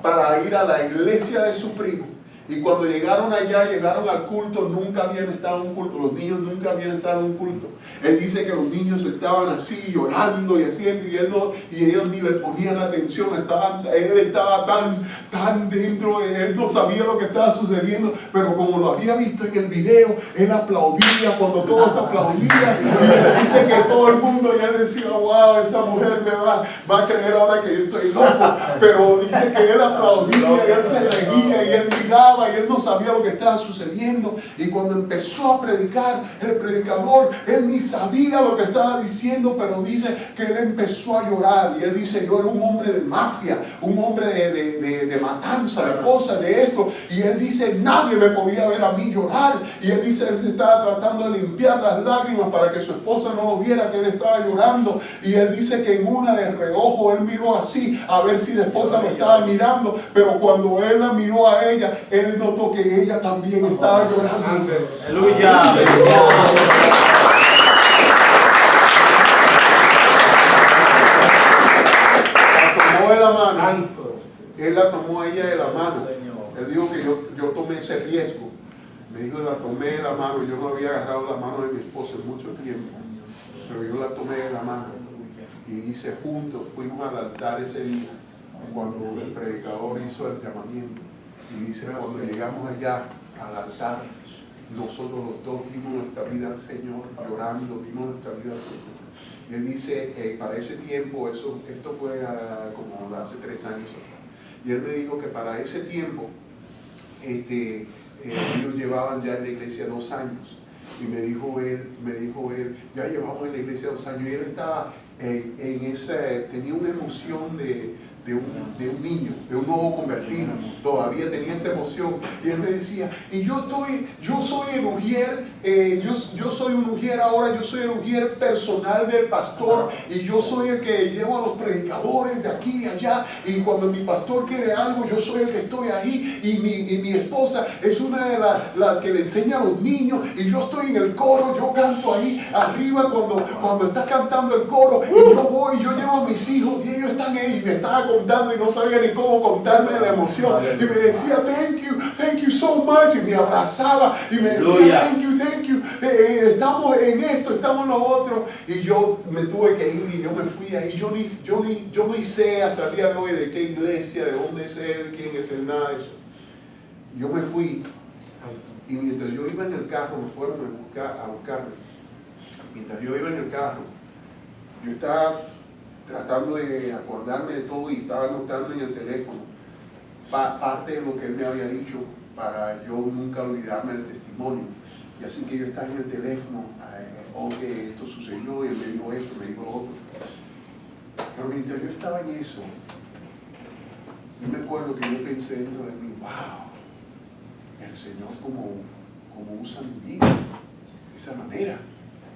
para ir a la iglesia de su primo. Y cuando llegaron allá, llegaron al culto, nunca habían estado en un culto, los niños nunca habían estado en un culto. Él dice que los niños estaban así llorando y haciendo, y ellos ni le ponían atención, él estaba tan dentro, él no sabía lo que estaba sucediendo, pero como lo había visto en el video, él aplaudía cuando todos aplaudían, y dice que todo el mundo ya decía, wow, esta mujer me va a creer ahora que yo estoy loco, pero dice que él aplaudía, y él se reía, y él miraba, y él no sabía lo que estaba sucediendo. Y cuando empezó a predicar, el predicador, él ni sabía lo que estaba diciendo, pero dice que él empezó a llorar. Y él dice, yo era un hombre de mafia, un hombre de matanza, de cosas, de esto. Y él dice, nadie me podía ver a mí llorar. Y él dice, él se estaba tratando de limpiar las lágrimas para que su esposa no lo viera, que él estaba llorando. Y él dice que en una de reojo, él miró así, a ver si la esposa lo estaba mirando. Pero cuando él la miró a ella, él notó que ella también estaba llorando. Aleluya. La tomó de la mano. Él la tomó a ella de la mano. Él dijo que yo tomé ese riesgo. Me dijo, la tomé de la mano. Yo no había agarrado la mano de mi esposa en mucho tiempo, pero yo la tomé de la mano. Y dice, juntos fuimos al altar ese día, cuando el predicador hizo el llamamiento. Y dice, cuando llegamos allá al altar, nosotros los dos dimos nuestra vida al Señor, llorando, dimos nuestra vida al Señor. Y él dice, para ese tiempo, esto fue como hace 3 años atrás. Y él me dijo que para ese tiempo, ellos llevaban ya en la iglesia 2 años. Y me dijo él, ya llevamos en la iglesia 2 años. Y él estaba tenía una emoción de un niño, de un nuevo convertido. Todavía tenía esa emoción. Y él me decía, y yo soy el ujier, yo soy un ujier ahora, yo soy el ujier personal del pastor, y yo soy el que llevo a los predicadores de aquí y allá, y cuando mi pastor quiere algo, yo soy el que estoy ahí, y mi esposa es una de las que le enseña a los niños, y yo estoy en el coro, yo canto ahí arriba cuando está cantando el coro, y yo voy, yo llevo a mis hijos, y ellos están ahí, y me estaba contando y no sabía ni cómo contarme de la emoción, y me decía, thank you so much, y me abrazaba y me decía, thank you, estamos en esto, estamos en lo otro, y yo me tuve que ir y yo me fui ahí. Yo ni sé hasta el día de hoy de qué iglesia, de dónde es él, quién es él, nada de eso. Yo me fui, y mientras yo iba en el carro, me fueron a buscarme. Mientras yo iba en el carro, yo estaba tratando de acordarme de todo y estaba anotando en el teléfono parte de lo que él me había dicho para yo nunca olvidarme del testimonio. Y así que yo estaba en el teléfono, que esto sucedió, y él me dijo esto, me dijo lo otro. Pero mientras yo estaba en eso, yo me acuerdo que yo pensé dentro de mí, wow, el Señor como usa mi vida, de esa manera,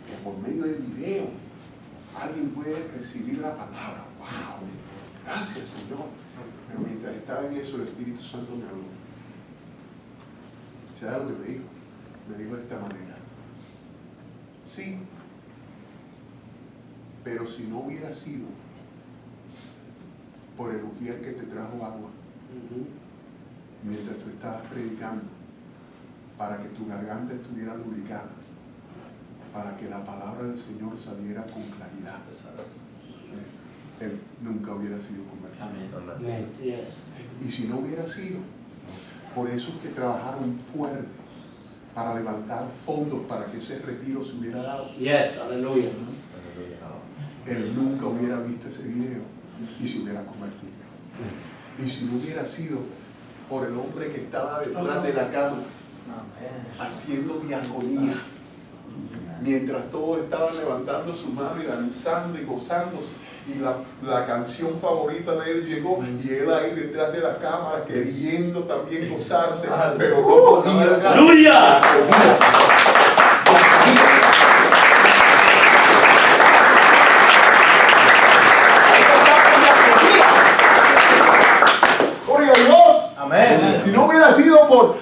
que por medio del video alguien puede recibir la palabra. Wow, gracias Señor. Pero mientras estaba en eso, el Espíritu Santo me habló. ¿Sabes lo que me dijo? Me dijo de esta manera: sí, pero si no hubiera sido por el ujier que te trajo agua mientras tú estabas predicando, para que tu garganta estuviera lubricada, para que la palabra del Señor saliera con claridad, él nunca hubiera sido convertido. Y si no hubiera sido por esos que trabajaron fuerte para levantar fondos para que ese retiro se hubiera dado, Aleluya. él nunca hubiera visto ese video y se hubiera convertido. Y si no hubiera sido por el hombre que estaba detrás de la cama haciendo diaconía, mientras todos estaban levantando su mano y danzando y gozándose, y la canción favorita de él llegó, y él ahí detrás de la cámara queriendo también gozarse, pero no podía. ¡Aleluya! ¡Gloria a Dios! Amén. Si no hubiera sido por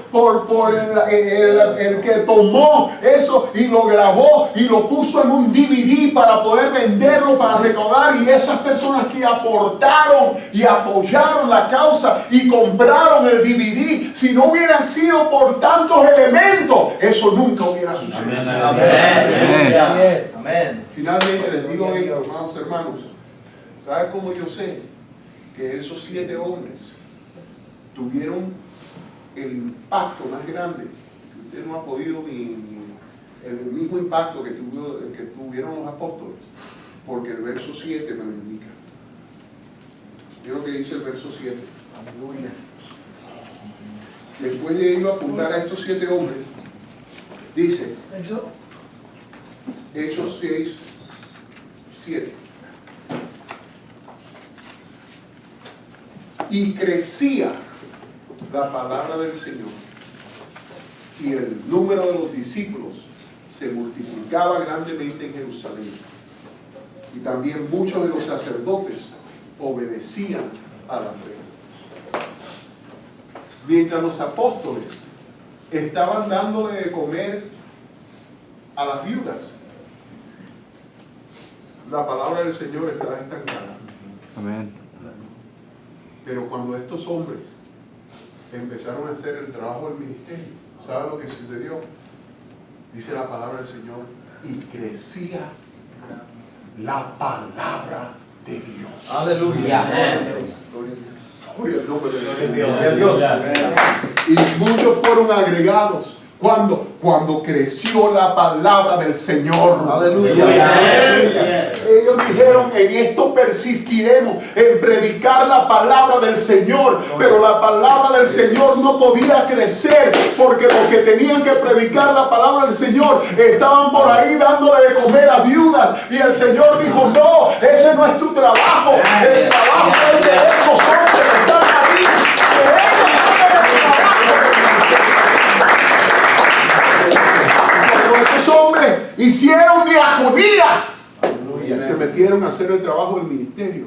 el que tomó eso y lo grabó y lo puso en un DVD para poder venderlo, para recaudar. Y esas personas que aportaron y apoyaron la causa y compraron el DVD, si no hubieran sido por tantos elementos, eso nunca hubiera sucedido. Amén. Finalmente les digo esto, amados hermanos. ¿Saben cómo yo sé que esos 7 hombres tuvieron el impacto más grande? Usted no ha podido ni el mismo impacto que tuvieron los apóstoles, porque el verso 7 me lo indica. Mira lo que dice el verso 7. Aleluya. Después de ello apuntar a estos 7 hombres, dice Hechos 6, 7. Y crecía la palabra del Señor, y el número de los discípulos se multiplicaba grandemente en Jerusalén. Y también muchos de los sacerdotes obedecían a la fe. Mientras los apóstoles estaban dándole de comer a las viudas, la palabra del Señor estaba estancada. Amén. Pero cuando estos hombres empezaron a hacer el trabajo del ministerio, ¿sabe lo que sucedió? Dice la palabra del Señor, y crecía la palabra de Dios. Aleluya. Gloria al nombre del Señor. Y muchos fueron agregados. Cuando creció la palabra del Señor. Aleluya. Ellos dijeron, en esto persistiremos, en predicar la palabra del Señor. Pero la palabra del Señor no podía crecer, porque los que tenían que predicar la palabra del Señor estaban por ahí dándole de comer a viudas. Y el Señor dijo, no, ese no es tu trabajo. El trabajo es de esos hombres que están ahí. Que ellos hacen el trabajo. Esos hombres hicieron diaconía y se metieron a hacer el trabajo del ministerio.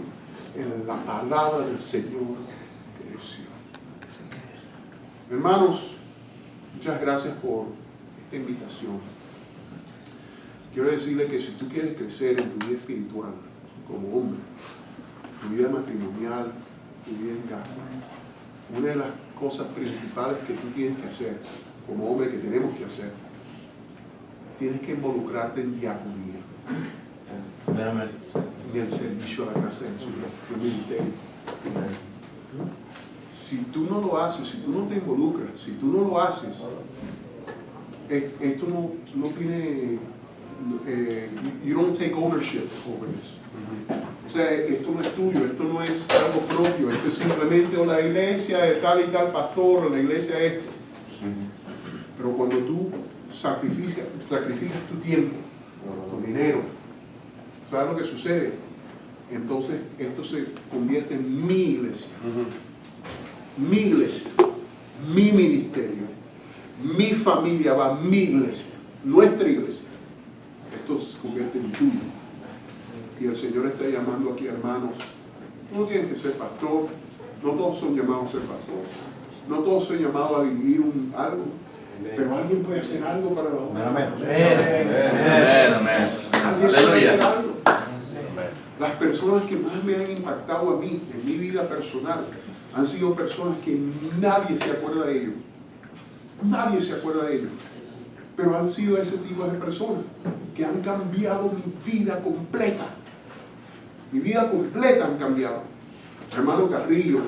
En la palabra del Señor creció. Hermanos, muchas gracias por esta invitación. Quiero decirle que si tú quieres crecer en tu vida espiritual como hombre, tu vida matrimonial, tu vida en casa, una de las cosas principales que tú tienes que hacer como hombre, que tenemos que hacer, tienes que involucrarte en diaconía, en el servicio a la casa del Señor, en el ministerio. Si tú no lo haces, si tú no te involucras, si tú no lo haces, esto no tiene, you don't take ownership over this. O sea, esto no es tuyo, esto no es algo propio, esto es simplemente o la iglesia de tal y tal pastor, o la iglesia es. Pero cuando tú sacrificas tu tiempo, tu dinero, ¿sabes lo que sucede? Entonces esto se convierte en mi iglesia, mi ministerio, mi familia va a mi iglesia, nuestra iglesia. Esto se convierte en tuyo. Y el Señor está llamando aquí, hermanos, no tienes que ser pastor, no todos son llamados a ser pastor, no todos son llamados a dirigir algo. Pero alguien puede hacer algo para la obra. Alguien puede hacer algo. Las personas que más me han impactado a mí en mi vida personal han sido personas que nadie se acuerda de ellos. Nadie se acuerda de ellos. Pero han sido ese tipo de personas que han cambiado mi vida completa. Mi vida completa han cambiado. Hermano Carrillo,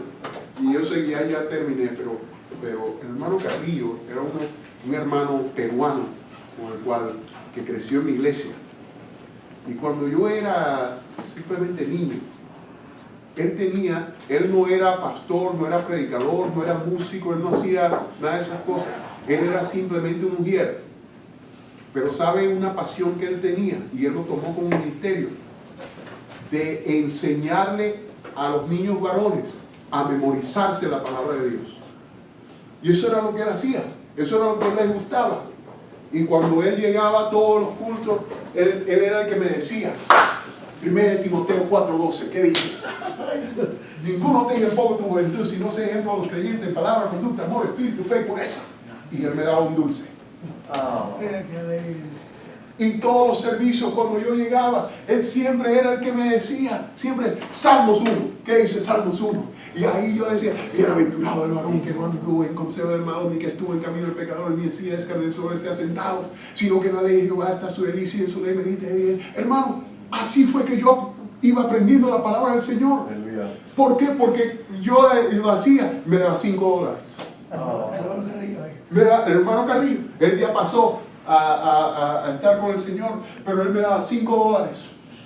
y yo sé que ya terminé, pero el hermano Carrillo era un hermano peruano con el cual que creció en mi iglesia. Y cuando yo era simplemente niño, él no era pastor, no era predicador, no era músico, él no hacía nada de esas cosas. Él era simplemente un ujier. Pero sabe una pasión que él tenía, y él lo tomó como un ministerio, de enseñarle a los niños varones a memorizarse la palabra de Dios. Y eso era lo que él hacía, eso era lo que a él le gustaba. Y cuando él llegaba a todos los cultos, él era el que me decía, 1 Timoteo 4:12, ¿qué dice? Ni ninguno tenga en poco tu juventud, si no sea ejemplo a los creyentes en palabra, conducta, amor, espíritu, fe y pureza. Y él me daba un dulce. Y todos los servicios, cuando yo llegaba, él siempre era el que me decía, siempre, Salmos 1. ¿Qué dice Salmos 1? Y ahí yo le decía, bienaventurado el varón que no anduvo en consejo del malo, ni que estuvo en camino del pecador, ni en silla de escarnecedores se ha sentado, sino que en la ley de Jehová está su delicia y en su ley medita bien. Hermano, así fue que yo iba aprendiendo la palabra del Señor. ¿Por qué? Porque yo lo hacía, me daba $5. El hermano Carrillo, él ya pasó a estar con el Señor, pero él me daba $5.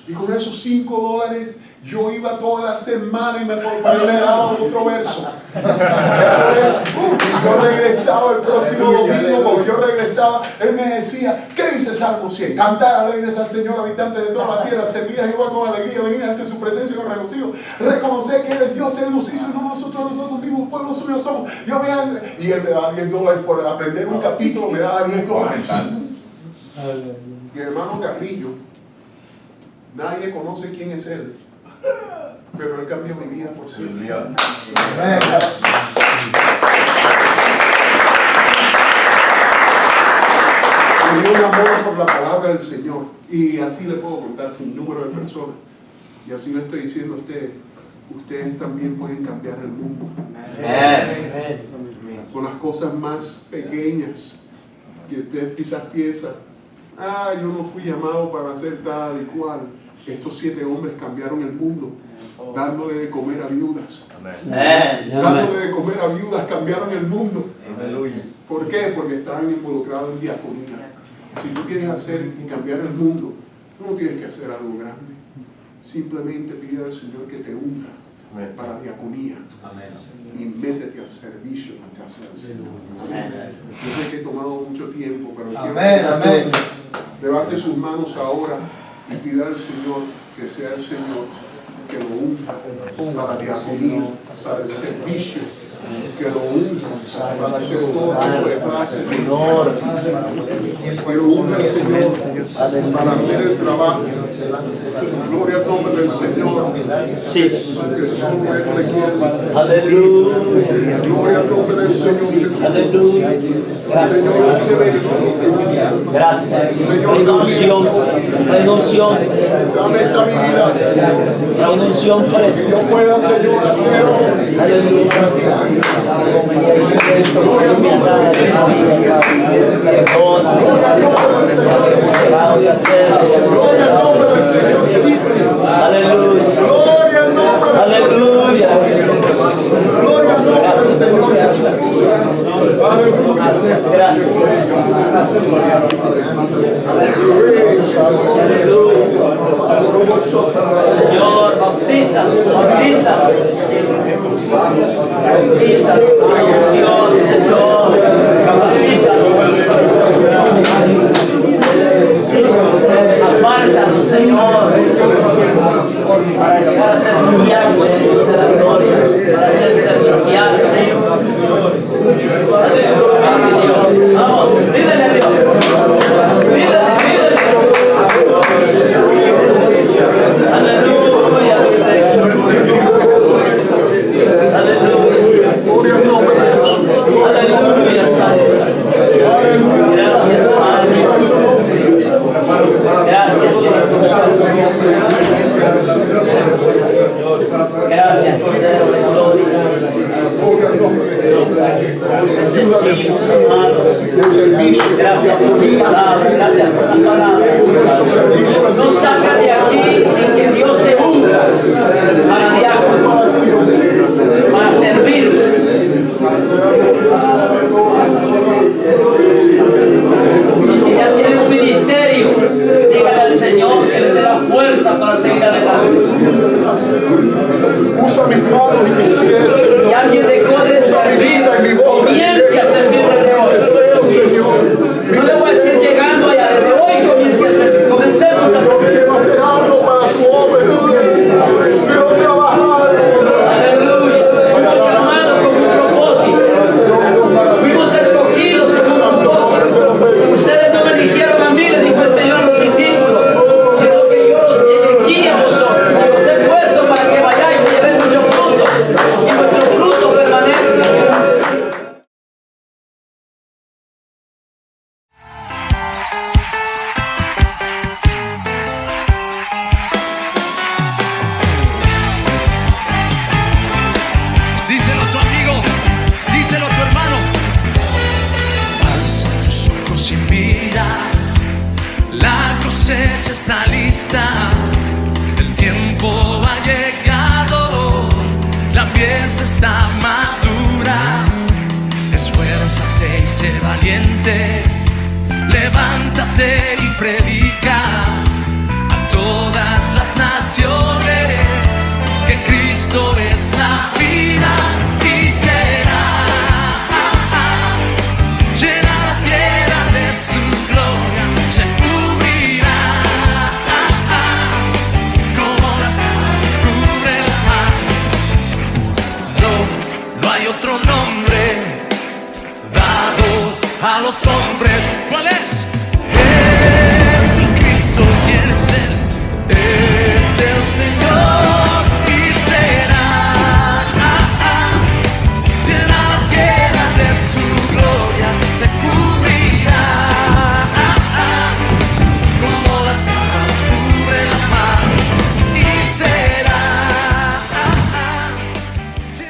Y con esos $5 yo iba toda la semana y me daba otro verso. Y yo regresaba el próximo domingo, cuando yo regresaba, él me decía, ¿qué dice Salmo 100? Cantar alegres al Señor, habitantes de toda la tierra, servir a Jehová con alegría, venir ante su presencia con regocijo, reconocer que Él es Dios, Él nos hizo y no nosotros mismos, pueblos suyos somos. Y él me daba $10 por aprender un capítulo, me daba $10. Mi hermano Carrillo, nadie conoce quién es él, pero él cambió mi vida por siempre. Tenía un amor por la palabra del Señor, y así le puedo contar sin número de personas, y así le estoy diciendo a ustedes, ustedes también pueden cambiar el mundo. Son las cosas más pequeñas que ustedes quizás piensan, yo no fui llamado para hacer tal y cual. Estos 7 hombres cambiaron el mundo, dándole de comer a viudas. Dándole de comer a viudas cambiaron el mundo. ¿Por qué? Porque estaban involucrados en diaconía. Si tú quieres hacer y cambiar el mundo, no tienes que hacer algo grande. Simplemente pide al Señor que te unja para diaconía. Y métete al servicio en la casa del Señor. Yo sé que he tomado mucho tiempo, pero quiero que levante sus manos ahora y pida al Señor que sea el Señor que lo unja para la diaconía, para el servicio, que lo unja para hacer todo tipo de clases, que lo unja el Señor para hacer el trabajo. Gloria al nombre del Señor. Que solo Él requiere. Aleluya. Gloria al nombre del Señor. Aleluya. Gracias. Renunción. Renunción. Dame esta vida. Renunción fresca. No pueda, Señor, hacerlo. Aleluya. Perdona. De hacer. Gloria al nombre del Señor. Aleluya. Gloria al nombre del Señor. Aleluya. Gloria al nombre del Señor. Gracias. Señor, bautiza, bautiza. Bautiza, unción, Señor, capacita. Apártanos, Señor, para llegar a ser un diácono de la gloria, para ser servicial. Aleluya, mi Dios. Vamos, pídele a Dios. Pídele, pídele. Aleluya, mi Rey. Aleluya. Aleluya, Santo. Gracias, Padre. Gracias, Cristo Santo. Gracias, Cordero de Gloria. Bendecimos, amado. Gracias por tu palabra. Gracias por tu palabra. No salga de aquí sin que Dios te unja para diácono, para servir. Y si ya tiene un ministerio, dígale al Señor que le dé la fuerza para seguir adelante. Usa mis manos y mis pies. Si alguien dejó de servir, comience a servir desde hoy. No le voy a decir llegando allá, desde hoy comience a servir. Comencemos a servir. Quiero hacer algo para tu obra. Quiero trabajar. Aleluya. Fuimos llamados con un propósito. Fuimos escogidos con un propósito. Ustedes no me eligieron a mí, le dijo el Señor a los discípulos, sino que yo los elegí a vosotros y los he puesto para que vayáis y lleven mucho fruto. está madura. Esfuérzate y sé valiente, levántate y predica.